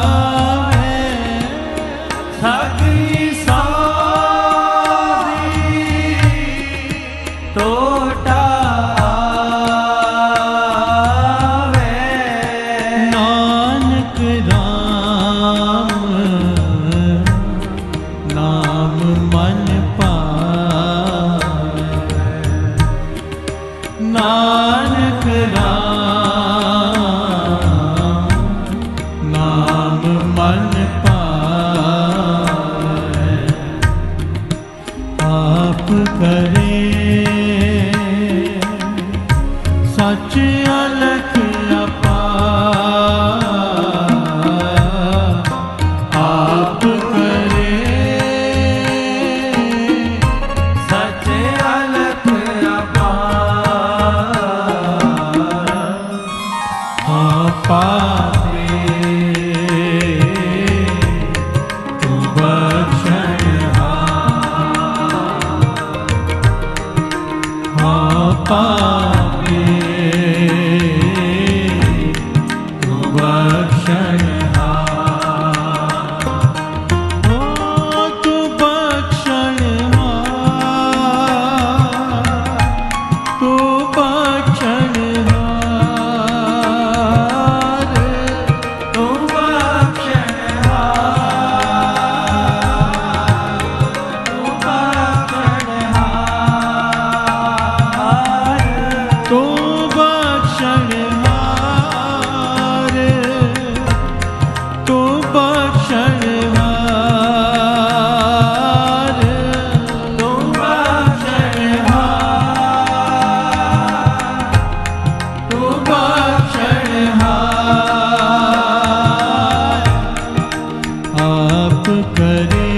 टोटावे सगली सांदी टोटावे नानक राम नाम मन पावे नानक राम नाम मन पावे आप करे सच अलख अपार आप करे सच अलख अपार पापे तू बख्शनहार पापे तू बख्शनहार तू बख्शनहार तू बख्शनहार तू बख्शनहार तू बख्शनहार तू बख्शनहार तू बख्शनहार तू बख्शनहार तू बख्शनहार आप करे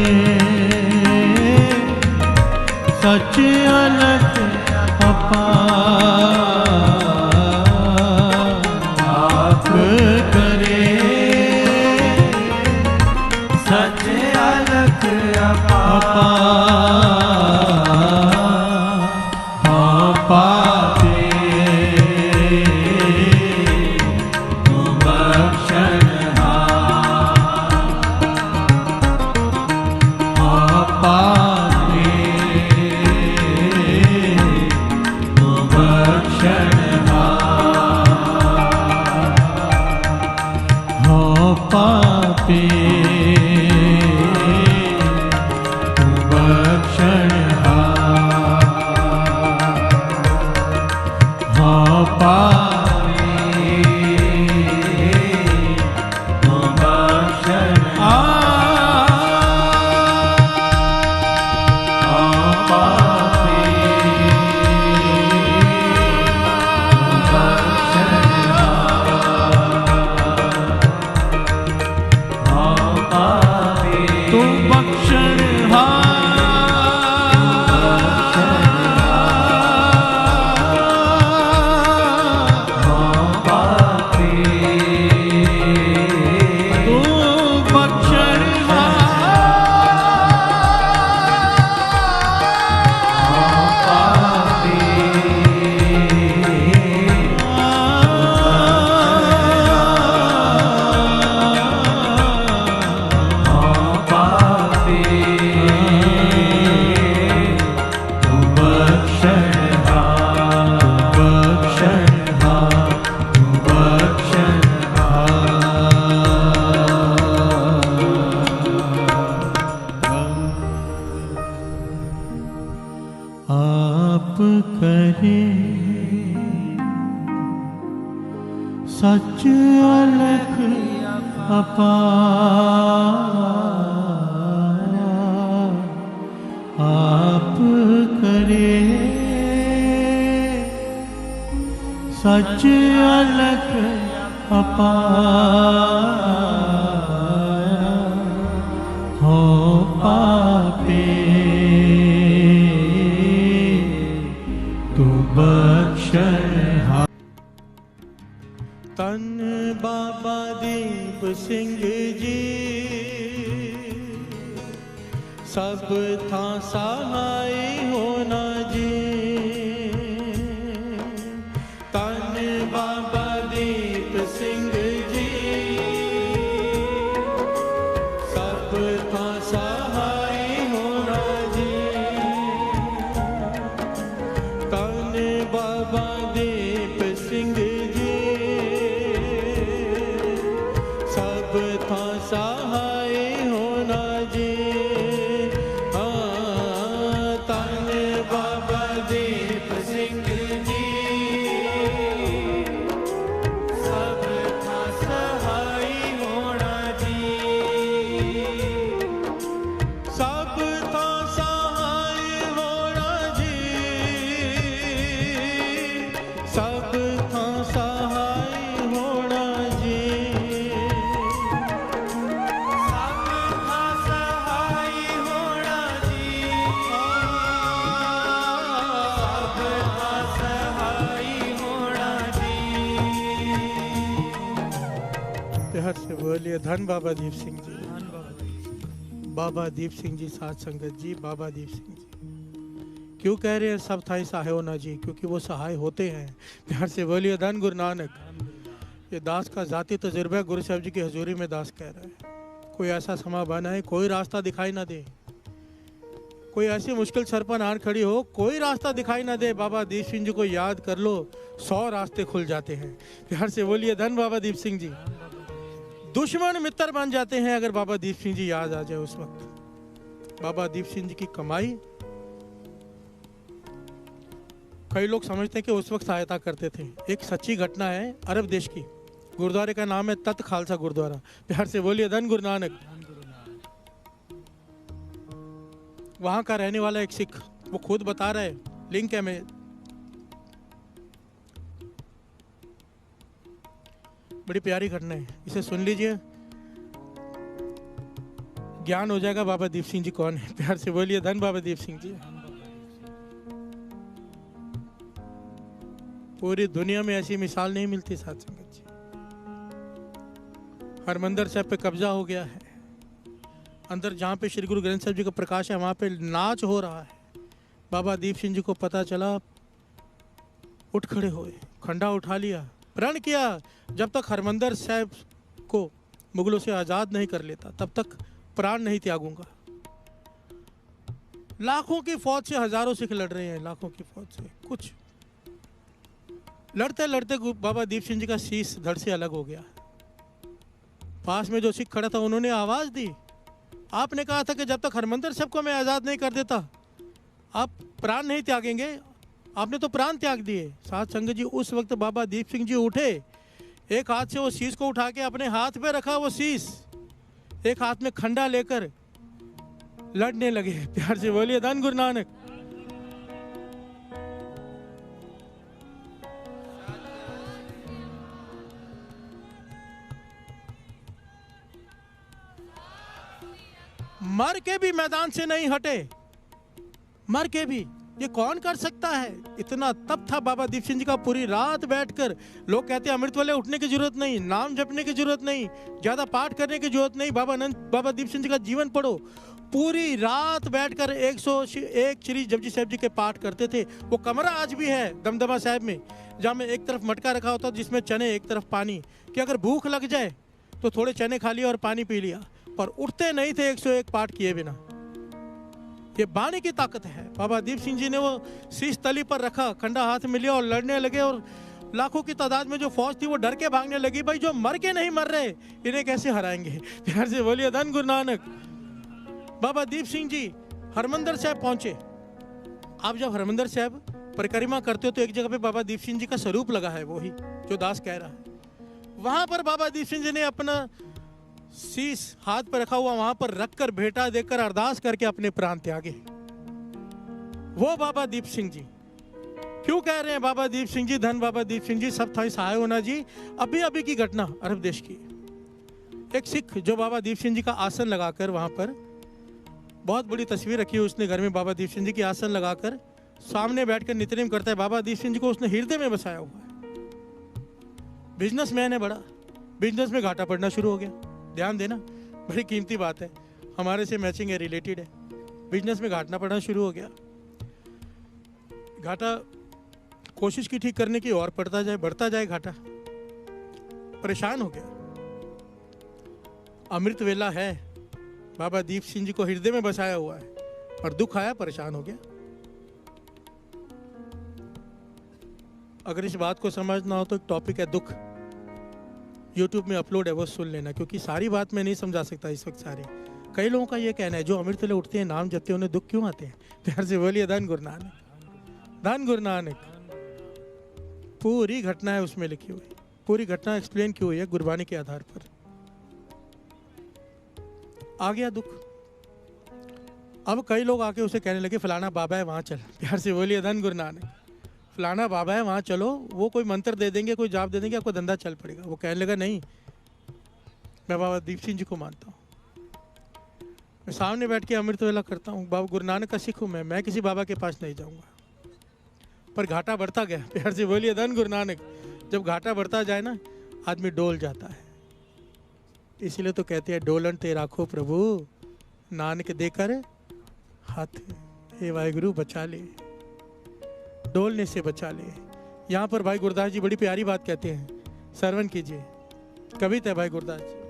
सच अलख अपार आप करे सच अलख अपार पापे तू बख्शनहार पापे तू बख्शनहार पापे तू बख्शनहार पापे तू आप करे सच अलख अपार आप करे सच अलख अपार हो पापे तू बख्शनहार। तन बाबा दीप सिंह जी सब था सहाय होना बोलिए धन बाबा दीप सिंह जी। धन बाबा। बाबा दीप सिंह जी साध संगत जी, बाबा दीप सिंह जी। क्यों कह रहे हैं सब थाई सहाय होना जी? क्योंकि वो सहाय होते हैं। प्यार से बोलिए धन गुरु नानक। ये दास का जाति तजुर्बा है, गुरु साहब जी की हजूरी में दास कह रहा है। कोई ऐसा समा बना है, कोई रास्ता दिखाई ना दे, कोई ऐसी मुश्किल सर पर आन खड़ी हो, कोई रास्ता दिखाई ना दे, बाबा दीप सिंह जी को याद कर लो, 100 रास्ते खुल जाते हैं। प्यार से बोलिए धन बाबा दीप सिंह जी। दुश्मन मित्र बन जाते हैं अगर बाबा दीप सिंह जी याद आ जाए उस वक्त। बाबा दीप सिंह जी की कमाई कई लोग समझते हैं कि उस वक्त सहायता करते थे। एक सच्ची घटना है अरब देश की। गुरुद्वारे का नाम है तख्त खालसा गुरुद्वारा। प्यार से बोलिए धन गुरु नानक। वहां का रहने वाला एक सिख, वो खुद बता रहा है, लिंक है मैं, बड़ी प्यारी घटना है, इसे सुन लीजिए, ज्ञान हो जाएगा बाबा दीप सिंह जी कौन है। प्यार से बोलिए धन बाबा दीप सिंह जी। पूरी दुनिया में ऐसी मिसाल नहीं मिलती साथ संगत जी। हरमंदिर साहब पे कब्जा हो गया है, अंदर जहाँ पे श्री गुरु ग्रंथ साहब जी का प्रकाश है वहाँ पे नाच हो रहा है। बाबा दीप सिंह जी को पता चला, उठ खड़े हुए, खंडा उठा लिया, प्रण किया जब तक हरमंदिर साहब को मुगलों से आज़ाद नहीं कर लेता तब तक प्राण नहीं त्यागूंगा। लाखों की फौज से हजारों सिख लड़ रहे हैं, लाखों की फौज से। कुछ लड़ते लड़ते बाबा दीप सिंह जी का शीश धड़ से अलग हो गया। पास में जो सिख खड़ा था उन्होंने आवाज दी, आपने कहा था कि जब तक हरमंदिर साहब को मैं आज़ाद नहीं कर देता आप प्राण नहीं त्यागेंगे, आपने तो प्राण त्याग दिए। साथ संगत जी उस वक्त बाबा दीप सिंह जी उठे, एक हाथ से वो शीश को उठा के अपने हाथ पे रखा, वो शीश एक हाथ में खंडा लेकर लड़ने लगे। प्यार से बोलिए धन गुरु नानक। मर के भी मैदान से नहीं हटे, मर के भी। ये कौन कर सकता है? इतना तप था बाबा दीप सिंह जी का। पूरी रात बैठकर, लोग कहते हैं अमृत वाले उठने की जरूरत नहीं, नाम जपने की जरूरत नहीं, ज्यादा पाठ करने की जरूरत नहीं, बाबा दीप सिंह जी का जीवन पढ़ो। पूरी रात बैठकर 101 श्री जपजी साहब जी के पाठ करते थे। वो कमरा आज भी है दमदमा साहब में, जहाँ में एक तरफ मटका रखा होता जिसमें चने, एक तरफ पानी, कि अगर भूख लग जाए तो थोड़े चने खा लिया और पानी पी लिया, पर उठते नहीं थे 101 पाठ किए बिना। ये बाणी की ताकत है। बाबा दीप सिंह जी ने वो शीश तली पर रखा, खंडा हाथ में लिया और लड़ने लगे, और लाखों की तादाद में जो फौज थी वो डर के भागने लगी। भाई जो मर के नहीं मर रहे इन्हें कैसे हराएंगे? प्यार से बोलिए धन गुरु नानक। बाबा दीप सिंह जी हरमंदिर साहब पहुंचे। आप जब हरमंदिर साहब परिक्रमा करते हो तो एक जगह पे बाबा दीप सिंह जी का स्वरूप लगा है, वही जो दास कह रहा है। वहां पर बाबा दीप सिंह जी ने अपना शीश हाथ पर रखा हुआ वहां पर रखकर, भेंटा देकर, अरदास करके अपने प्राण त्यागे। वो बाबा दीप सिंह जी। क्यों कह रहे हैं बाबा दीप सिंह जी धन बाबा दीप सिंह जी? सब था सहाय होना जी। अभी अभी की घटना अरब देश की, एक सिख जो बाबा दीप सिंह जी का आसन लगाकर, वहां पर बहुत बड़ी तस्वीर रखी है उसने घर में, बाबा दीप सिंह जी की आसन लगाकर सामने बैठकर नित्यनेम करता है। बाबा दीप सिंह जी को उसने हृदय में बसाया हुआ है। बिजनेसमैन है बड़ा, बिजनेस में घाटा पड़ना शुरू हो गया। ध्यान देना, बड़ी कीमती बात है, हमारे से मैचिंग है, रिलेटेड है। बिजनेस में घाटा पड़ना शुरू हो गया। घाटा कोशिश की ठीक करने की, और पड़ता जाए, बढ़ता जाए घाटा। परेशान हो गया। अमृत वेला है, बाबा दीप सिंह जी को हृदय में बसाया हुआ है, और दुख आया, परेशान हो गया। अगर इस बात को समझना हो तो एक टॉपिक है दुख, YouTube में अपलोड है, वो सुन लेना, क्योंकि सारी बात मैं नहीं समझा सकता इस वक्त सारी। कई लोगों का ये कहना है जो अमृत वेले उठते हैं, नाम जपते हैं, उन्हें दुख क्यों आते हैं? प्यार से बोलिए धन गुरु नानक, धन गुरु नानक। पूरी घटना है उसमें लिखी हुई, पूरी घटना एक्सप्लेन की हुई है गुरबानी के आधार पर। आ गया दुख। अब कई लोग आके उसे कहने लगे फलाना बाबा है वहां चल। प्यार से बोलिए धन गुरु नानक। फलाना बाबा है वहाँ चलो, वो कोई मंत्र दे देंगे, कोई जाप दे देंगे, आपको धंधा चल पड़ेगा। वो कहने लगा नहीं, मैं बाबा दीप सिंह जी को मानता हूँ, मैं सामने बैठ के अमृत वेला करता हूँ, बाबा गुरु नानक का सिख हूँ मैं किसी बाबा के पास नहीं जाऊँगा। पर घाटा बढ़ता गया। प्यार से बोलिए धन गुरु नानक। जब घाटा बढ़ता जाए ना, आदमी डोल जाता है। इसलिए तो कहते हैं डोलन ते राखो प्रभु, नानक देकर हाथ। हे वाहिगुरु बचा ले, डोलने से बचा ले। यहाँ पर भाई गुरदास जी बड़ी प्यारी बात कहते हैं, श्रवण कीजिए। कविता है भाई गुरदास जी।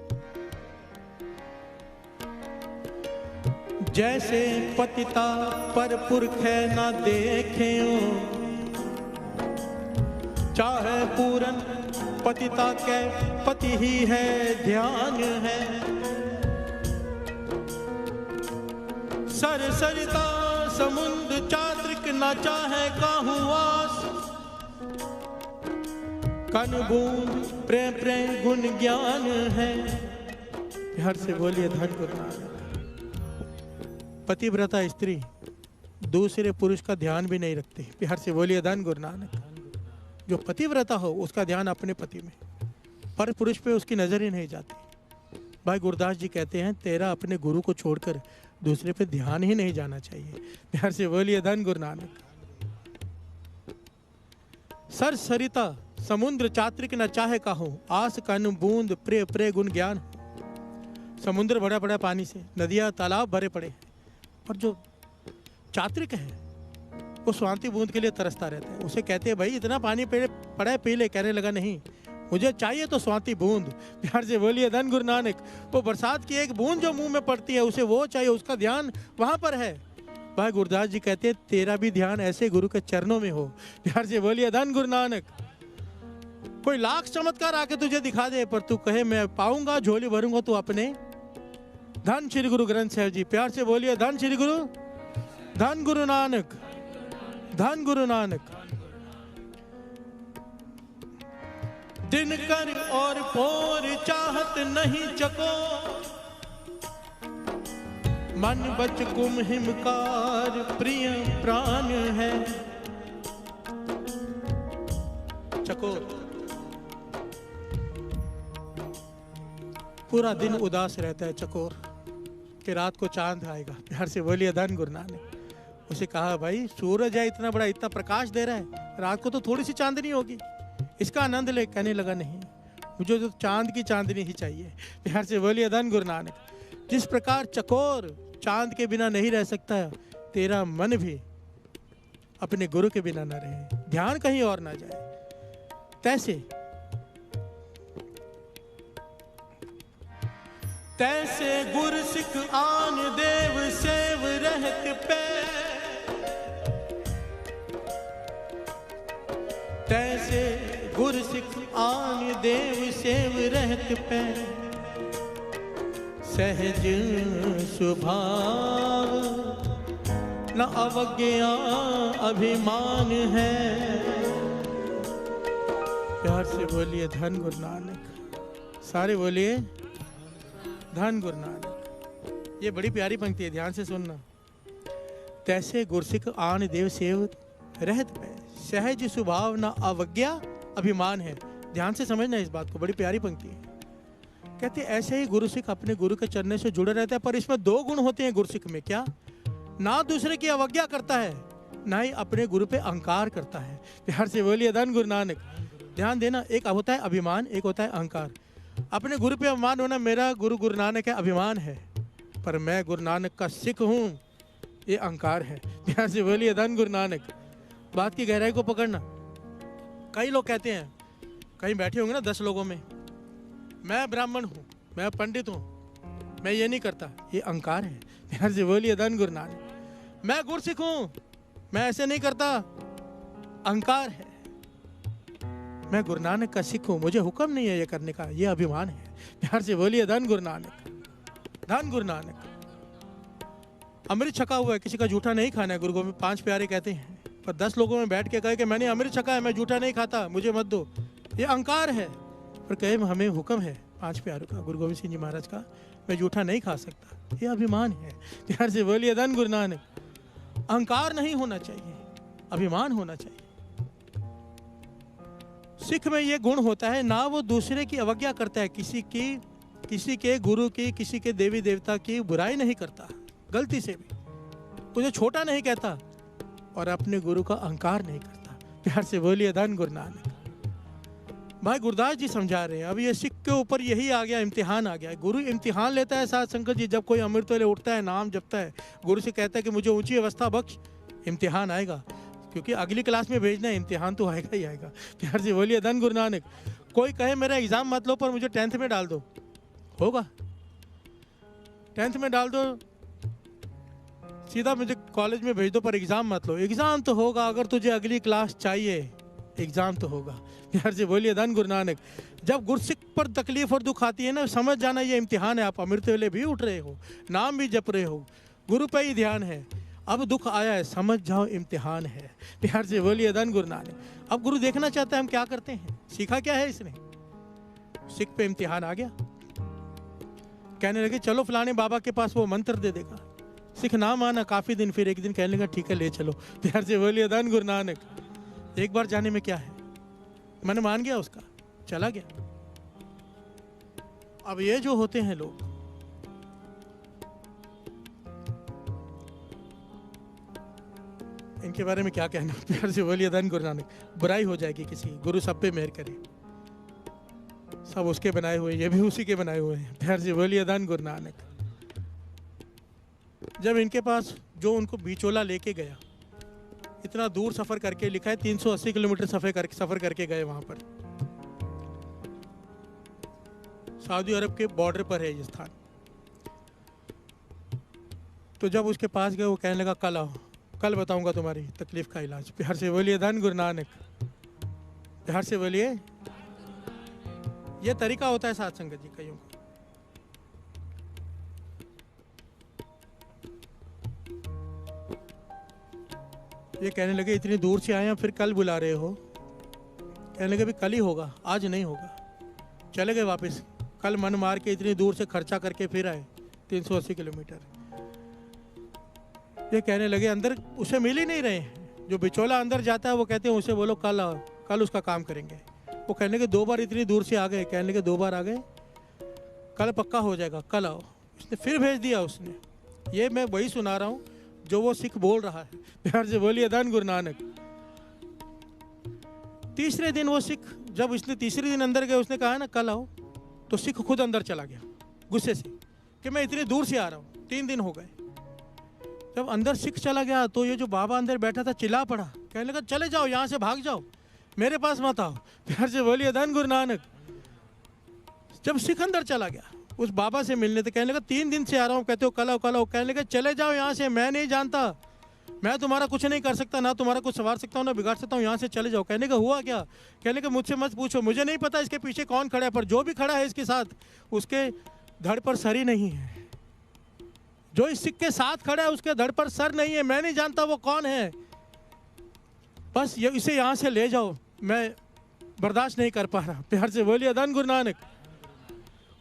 जैसे पतिता पर पुरख ना देखे, चाहे पूरन पतिता के पति ही है ध्यान है। सर सरिता समुद्र चात्रिक ना चाहे काहू वास, कन बूंद प्रेम प्रेम गुण ज्ञान है। हर से बोलिए धन गुरु नानक। पतिव्रता स्त्री दूसरे पुरुष का ध्यान भी नहीं रखती। बिहार से बोलिए धन गुरु नानक। जो पतिव्रता हो उसका ध्यान अपने पति में, पर पुरुष पे उसकी नजर ही नहीं जाती। भाई गुरदास जी कहते हैं तेरा अपने गुरु को छोड़कर दूसरे पे ध्यान ही नहीं जाना चाहिए। बिहार से बोलिए धन गुरु नानक। सर सरिता समुद्र चात्रिक न चाहे काहू, आस कन बूंद प्रे प्रे गुण ज्ञान। समुद्र भरा पड़ा पानी से, नदियां तालाब भरे पड़े हैं, पर जो चात्रिक है वो स्वांति बूंद के लिए तरसता रहता है। उसे कहते हैं भाई इतना पानी पड़ा है पी ले, कहने लगा नहीं मुझे चाहिए तो स्वांति बूंद। प्यार से बोलिए धन गुरु नानक। वो बरसात की एक बूंद जो मुंह में पड़ती है उसे वो चाहिए, उसका ध्यान वहां पर है। भाई गुरदास जी कहते हैं तेरा भी ध्यान ऐसे गुरु के चरणों में हो। प्यार से बोलिए धन गुरु नानक। कोई लाख चमत्कार आके तुझे दिखा दे, पर तू कहे मैं पाऊंगा झोली भरूंगा तू अपने। धन श्री गुरु ग्रंथ साहिब जी। प्यार से बोलिए धन श्री गुरु, धन गुरु नानक, धन गुरु नानक। दिन कर और पोर चाहत नहीं चको, मन बच कुम हिमकार प्रिय प्राण है। चकोर पूरा दिन उदास रहता है चकोर, कि रात को चांद आएगा। प्यार से बोलिए धन गुरु नानक। उसे कहा भाई सूरज है इतना बड़ा, इतना प्रकाश दे रहा है, रात को तो थोड़ी सी चांदनी होगी, इसका आनंद ले। कहने लगा नहीं मुझे तो चांद की चांदनी ही चाहिए। प्यार से बोलिए धन गुरु नानक। जिस प्रकार चकोर चांद के बिना नहीं रह सकता, तेरा मन भी अपने गुरु के बिना न रहे, ध्यान कहीं और ना जाए। तैसे तैसे गुर सिख आन देव सेव रहत पे, तैसे गुर सिख आन देव सेव रहत पे। सहज स्वभाव न अवज्ञा अभिमान है। प्यार से बोलिए धन गुरु नानक। सारे बोलिए धन गुरु नानक। ये बड़ी प्यारी पंक्ति है, ध्यान से सुनना। तैसे गुरसिख आन देव सेव रहत पे, सहज स्वभाव न अवज्ञा अभिमान है। ध्यान से समझना इस बात को, बड़ी प्यारी पंक्ति है। कहते ऐसे ही गुरुसिख अपने गुरु के चरणों से जुड़े रहता है, पर इसमें दो गुण होते हैं गुरुसिख में। क्या? ना दूसरे की अवज्ञा करता है, ना ही अपने गुरु पे अहंकार करता है। प्यार से बोलिए धन गुरु नानक। ध्यान देना, एक होता है अभिमान, एक होता है अहंकार। अपने गुरु पे अभिमान होना, मेरा गुरु गुरु नानक है, अभिमान है, पर मैं गुरु नानक का सिख हूँ, ये अहंकार है। प्यार से बोलिए धन गुरु नानक। बात की गहराई को पकड़ना। कई लोग कहते हैं, कहीं बैठे होंगे ना 10 लोगों में, मैं ब्राह्मण हूँ, मैं पंडित हूँ, मैं ये नहीं करता, ये अहंकार है। प्यार से बोलिए धन गुरु नानक। मैं गुरसिख हूँ, मैं ऐसे नहीं करता, अहंकार है। मैं गुरु नानक का सिख हूँ, मुझे हुक्म नहीं है ये करने का, ये अभिमान है। प्यार से बोलिए धन गुरु नानक, धन गुरु नानक। अमृत छका हुआ है, किसी का जूठा नहीं खाना है। गुरु गोविंद 5 प्यारे कहते हैं, पर 10 लोगों में बैठ के कहे कि मैंने अमृत छका है, मैं जूठा नहीं खाता, मुझे मत दो, ये अहंकार है। पर कहे हमें हुक्म है 5 प्यारों का, गुरु गोविंद सिंह जी महाराज का, मैं जूठा नहीं खा सकता, ये अभिमान है। प्यार से बोलिए धन गुरु नानक। अहंकार नहीं होना चाहिए, अभिमान होना चाहिए। सिख में ये गुण होता है, ना वो दूसरे की अवज्ञा करता है, किसी के गुरु की, किसी के देवी देवता की बुराई नहीं करता, गलती से भी उसे छोटा नहीं कहता, और अपने गुरु का अहंकार नहीं करता। प्यार से बोलिए धन गुरु नानक। भाई गुरदास जी समझा रहे हैं। अब ये सिख के ऊपर यही आ गया, इम्तिहान आ गया। गुरु इम्तिहान लेता है साथ संगत जी। जब कोई अमृत वेले उठता है, नाम जपता है, गुरु से कहता है कि मुझे ऊंची अवस्था बख्श, इम्तिहान आएगा, क्योंकि अगली क्लास में भेजना है, इम्तिहान तो आएगा ही आएगा। प्यार से बोलिए धन गुरु नानक। कोई कहे मेरा एग्ज़ाम मत लो पर मुझे 10th में डाल दो, होगा? 10th में डाल दो, सीधा मुझे कॉलेज में भेज दो पर एग्ज़ाम मत लो। एग्ज़ाम तो होगा, अगर तुझे अगली क्लास चाहिए एग्ज़ाम तो होगा। प्यार से बोलिए धन गुरु नानक। जब गुरसिख पर तकलीफ और दुख आती है ना, समझ जाना ये इम्तिहान है। आप अमृत वेले भी उठ रहे हो, नाम भी जप रहे हो, गुरु पे ही ध्यान है, अब दुख आया है, समझ जाओ इम्तिहान है। प्यार से बोलिए धन गुरु नानक। अब गुरु देखना चाहता है हम क्या करते हैं, सीखा क्या है इसने। सिख पे इम्तिहान आ गया, कहने लगे चलो फलाने बाबा के पास, वो मंत्र दे देगा। सिख ना माना काफ़ी दिन, फिर एक दिन कहने लगा ठीक है ले चलो। प्यार से बोलिए धन गुरु नानक। एक बार जाने में क्या है, मन मान गया उसका, चला गया। अब ये जो होते हैं लोग, इनके बारे में क्या कहना। प्यार से बोलिए धन गुरु नानक। बुराई हो जाएगी किसी, गुरु सब पे मेहर करे, सब उसके बनाए हुए, ये भी उसी के बनाए हुए हैं। प्यार से बोलिए धन गुरु नानक। जब इनके पास जो उनको बिचौला लेके गया, इतना दूर सफर करके, लिखा है 380 किलोमीटर सफर करके गए वहां पर, सऊदी अरब के बॉर्डर पर है ये स्थान। तो जब उसके पास गए, वो कहने लगा कल आओ, कल बताऊंगा तुम्हारी तकलीफ का इलाज। प्यार से बोलिए धन गुरु नानक। प्यार से बोलिए, ये तरीका होता है साथ संगत जी कईयों का। ये कहने लगे इतनी दूर से आए हैं, फिर कल बुला रहे हो। कहने लगे भी कल ही होगा, आज नहीं होगा। चले गए वापस, कल मन मार के इतनी दूर से खर्चा करके फिर आए 380 किलोमीटर। ये कहने लगे अंदर उसे मिल ही नहीं रहे हैं, जो बिचौला अंदर जाता है वो कहते हैं उसे बोलो कल आओ, कल उसका काम करेंगे। वो कहने लगे 2 बार इतनी दूर से आ गए। कहने लगे 2 बार आ गए, कल पक्का हो जाएगा, कल आओ। उसने फिर भेज दिया उसने। ये मैं वही सुना रहा हूँ जो वो सिख बोल रहा है। प्यार से बोलिए धन गुरु नानक। तीसरे दिन वो सिख, जब इसने तीसरे दिन अंदर गए, उसने कहा ना कल आओ, तो सिख खुद अंदर चला गया गुस्से से कि मैं इतनी दूर से आ रहा हूँ, 3 दिन हो गए। जब अंदर सिख चला गया तो ये जो बाबा अंदर बैठा था चिल्ला पड़ा, कहने लगा चले जाओ यहाँ से, भाग जाओ, मेरे पास मत आओ। प्यार से बोलिए धन गुरु नानक। जब सिख अंदर चला गया उस बाबा से मिलने, तो कहने लगा 3 दिन से आ रहा हूँ, कहते हो कल आओ कल आओ। कहने लगा चले जाओ यहाँ से, मैं नहीं जानता, मैं तुम्हारा कुछ नहीं कर सकता, ना तुम्हारा कुछ संवार सकता हूँ ना बिगाड़ सकता हूँ, यहाँ से चले जाओ। कहने का हुआ क्या? कहने का मुझसे मत पूछो, मुझे नहीं पता इसके पीछे कौन खड़ा है, पर जो भी खड़ा है इसके साथ, उसके धड़ पर सर ही नहीं है। जो इस सिख के साथ खड़ा है उसके धड़ पर सर नहीं है, मैं नहीं जानता वो कौन है, बस ये इसे यहाँ से ले जाओ, मैं बर्दाश्त नहीं कर पा रहा। प्यार से बोलिए धन गुरु नानक।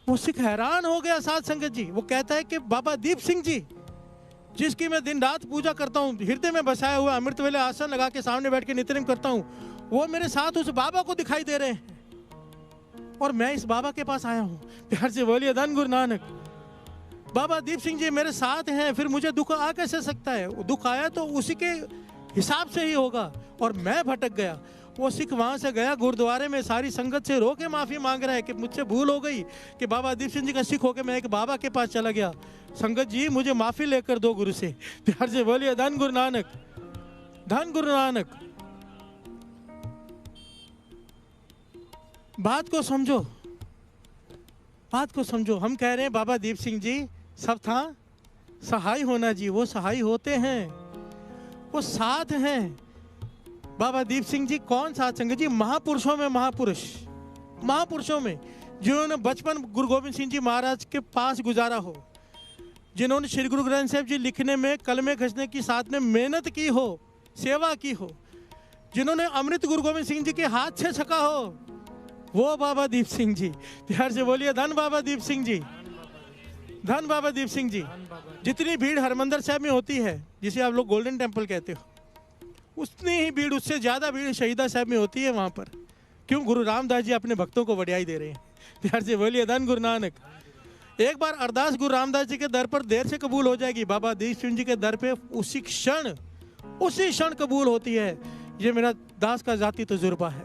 वो सिख हैरान हो गया साध संगत जी। वो कहता है कि बाबा दीप सिंह जी, जिसकी मैं दिन रात पूजा करता हूँ, हृदय में बसाया हुआ अमृत वेले आसन लगा के सामने बैठ के नित्यनेम करता हूँ, वो मेरे साथ उस बाबा को दिखाई दे रहे हैं और मैं इस बाबा के पास आया हूँ। प्यार से बोलिए धन गुरु नानक। बाबा दीप सिंह जी मेरे साथ हैं, फिर मुझे दुख आ कैसे सकता है? वो दुख आया तो उसी के हिसाब से ही होगा, और मैं भटक गया। वो सिख वहाँ से गया, गुरुद्वारे में सारी संगत से रो के माफ़ी मांग रहा है कि मुझसे भूल हो गई कि बाबा दीप सिंह जी का सिख होकर मैं एक बाबा के पास चला गया, संगत जी मुझे माफ़ी लेकर दो गुरु से। प्यार से बोलिए धन गुरु नानक, धन गुरु नानक। बात को समझो, बात को समझो। हम कह रहे हैं बाबा दीप सिंह जी सब था, सहाय होना जी, वो सहाय होते हैं, वो साथ हैं। बाबा दीप सिंह जी कौन साथ संगत जी? महापुरुषों में महापुरुष, महापुरुषों में जिन्होंने बचपन गुरु गोविंद सिंह जी महाराज के पास गुजारा हो, जिन्होंने श्री गुरु ग्रंथ साहिब जी लिखने में, कलमे खसने की साथ में मेहनत की हो, सेवा की हो, जिन्होंने अमृत गुरु गोविंद सिंह जी के हाथ से छका हो, वो बाबा दीप सिंह जी। प्यार से बोलिए धन बाबा दीप सिंह जी, धन बाबा दीप सिंह जी। जितनी भीड़ हरमंदिर साहब में होती है, जिसे आप लोग गोल्डन टेम्पल कहते हो, उतनी ही भीड़, उससे ज़्यादा भीड़ शहीदा साहब में होती है वहाँ पर। क्यों? गुरु रामदास जी अपने भक्तों को वडियाई दे रहे हैं। प्यार से बोलिए धन गुरु नानक। एक बार अरदास गुरु रामदास जी के दर पर देर से कबूल हो जाएगी, बाबा दीप सिंह जी के दर पे उसी क्षण कबूल होती है। ये मेरा दास का जाती तजुर्बा है।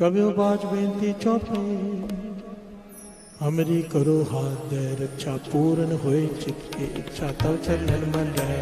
कव्यो बाज बेनती चौपे हमरी करो हाथ दे रक्षा पूर्ण होए चित की इच्छा तव चरण मन रहे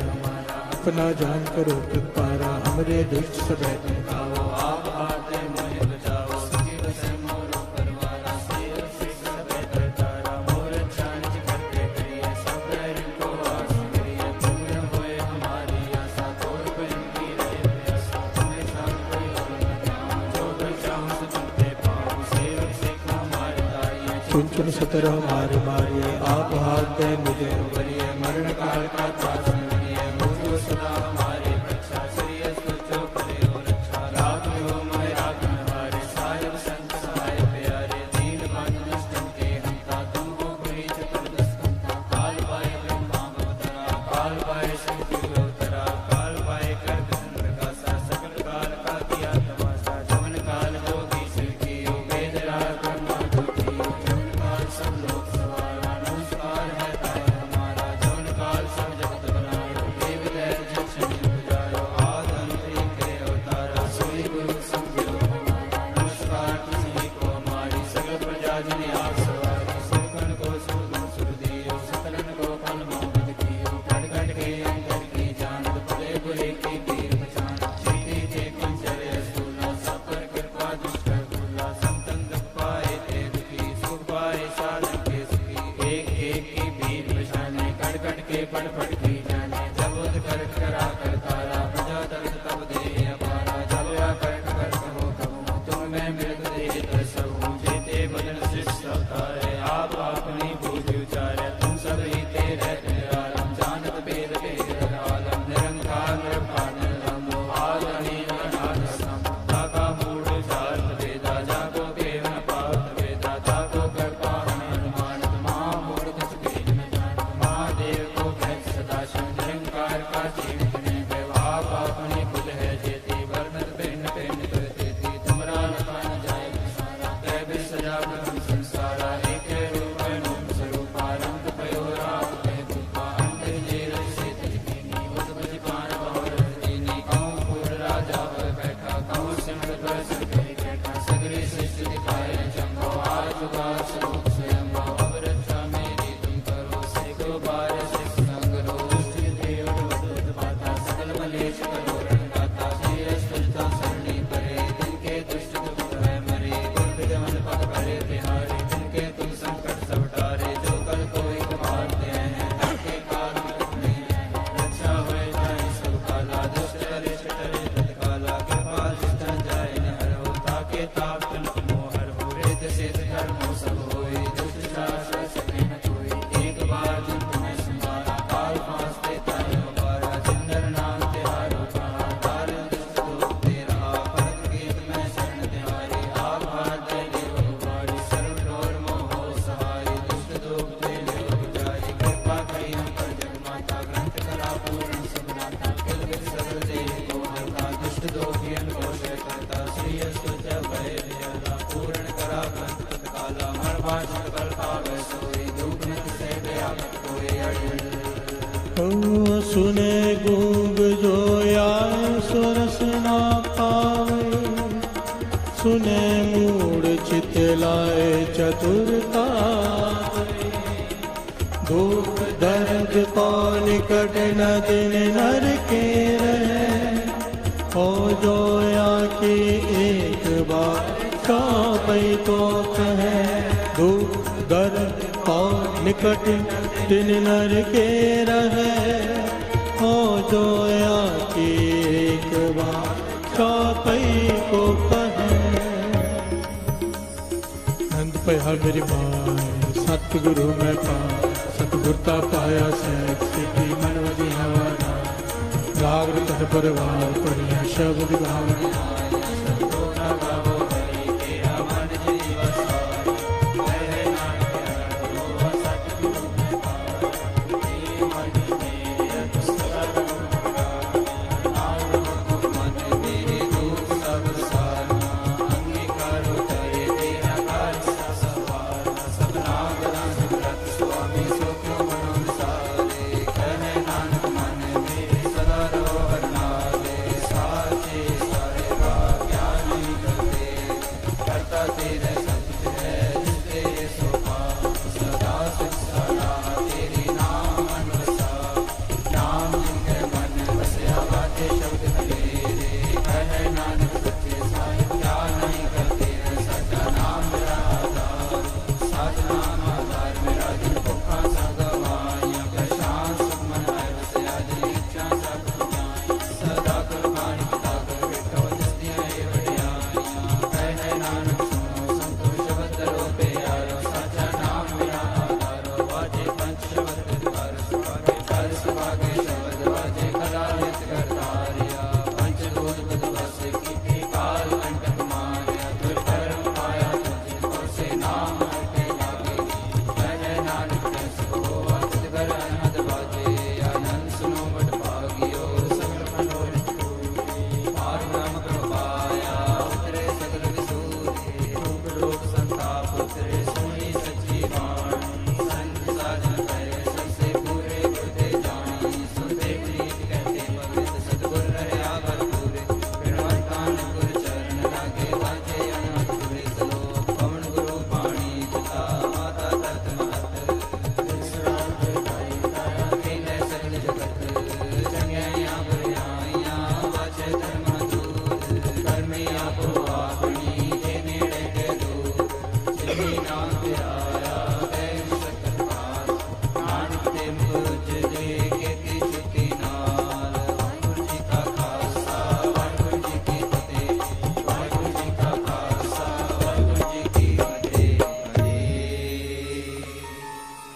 अपना जान करो कृपारा हमरे दुष्ट सब खाओ आप आते मोहि बचाओ सखी बसे मोरो परवारा सेव सिख सब तारा मोर जान करते करिए सब बैर को आस करिए पूर्ण होए हमारी आशा तोड़ पर इनकी रहे प्यासा तुम्हें शाम कोई और न जाऊं जो बचाऊं सो चलते पाऊं सेव सिख हमारे दाइए चुन चुन सतर हमारे मारिए आप हाथ दे मुझे उबरिए मरण काल का त्रास मिलिए मुझको सदा हमारे रक्षा श्री जो करे हो रक्षा रात हो मैं राखन हारे साहिब संत सहाय प्यारे दीन बंद दुष्टन के हंता तुमको कोई चतुर्दश हंता काल पाए ब्रह्मा अवतरा काल पाए शक्ति अवतरा काल पाए कर कृष्ण प्रकाशा सकल काल का किया तमाशा जमन काल जोगी शिव की वेद राग ब्रह्मा ज्योति जमन काल सब लोग सवारा नमस्कार है ताय हमारा जमन काल सब जगत बनायो देव दैव जग शनि पुजायो आद अंत एक है अवतारा सोई गुरु समझो हमारा नमस्कार तुझी को हमारी सगल प्रजा जन आप सवारी सुरकन को सुरगुण सुर दियो सकलन को फल मोहम्मद कियो घट घट के अंतर की जानत भले बुरे की पीर पहचान जीते थे कंचरे सूला सब पर कृपा दुष्ट भूला संतन दुख पाए थे दुखी सुख पाए साधन के सुखी एक एक की भीड़ पहचाने घट घट के पट पट की जाने जब उद कर करा कर तारा प्रजा दर्द तब दे अपारा जब या कर कर कहो कहो तुम मैं मृग दे दसहु जेते बदन शिष्ट अवतारे आप अपनी बूझ उचारे तुम सब ही तेरे आलम जानत भेद भेद आलम निरंकार निरंकार निरंजन आद अनील अनाद सम ताका मूढ़ चार वेदा जाको केवल पावत वेदा ताको कर पावन अनुमानित महामूढ़ कुछ भेद न जान महादेव को भक्त सदा शिव निरंकार का जीवित ने आप अपनी खुद है जेती वर्णत भिन्न भिन्न करते थी तुमरा लखा न जाए सारा कैबे सजा प्रथम संसारा एक रूप अनुप स्वरूपा रंग पयो राम कह कृपा अंतर जेल से तजकीनी उस बजपान बहुर दीनी कहूँ पूर राजा पर बैठा कहूँ सिमर पर संकरी बैठा सगरे सृष्टि दिखाए चंबो आज उगार स्वरूप स्वयं अब रक्षा मेरी तुम करो सैको बार सिख संगरो दुष्ट देव वधुत पाता सकल मलेश करो रणदाता श्री अष्टता सरणी परे जिनके दुष्ट दुख है मरे दुर्ग जमन पद भरे बिहारी जिनके तुम संकट सब टारे जो कल कोई कमाते हैं के काल में रक्षा हुए जाए सब काला दुष्ट हरे टरे तत्काला कृपाल जितन जाए न हरो ताके ताप तन मोहर हो रेत से धर्मो सब होए दुष्ट शास्त्र सके न कोई एक बार जिन तुम्हें संभाला काल पास देता है हमारा जिंदर नाम तिहारो कहा तार दुष्ट दुख तेरा परम गीत में शरण तिहारी आप हाथ दे देव बारी सर्व डोर मोह सहाय दुष्ट दुख दे देव जारी कृपा करी हम पर जग माता ग्रंथ करा पूर्ण सब नाता किल बिल सगल दे को हरता दुष्ट दोखियन को शय करता श्री अष्ट भय विहरा पूर्ण करा ग्रंथ तत्काला हर भाष कल पावे सोई दुख नित से व्यापक कोई अड़ियल ओ सुने गूंग जो आए सो रस ना पावे सुने मूढ़ चित लाए चतुरता दुख दर्द को निकट न दिन नर के रहे हो जो की एक बार चौपई को कहे दुख दर्द को निकट दिन नर के रहे हो जो की एक बार चौपई को कहे नंद पया मेरी माए सतगुरु मैं पा सतगुरता पाया सैक सिद्धि मन वजी हवाना राग तन परवार पढ़िया शब्द भावना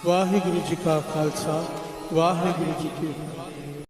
ਵਾਹਿਗੁਰੂ ਜੀ ਕਾ ਖਾਲਸਾ ਵਾਹਿਗੁਰੂ ਜੀ ਕੀ ਫਤਿਹ।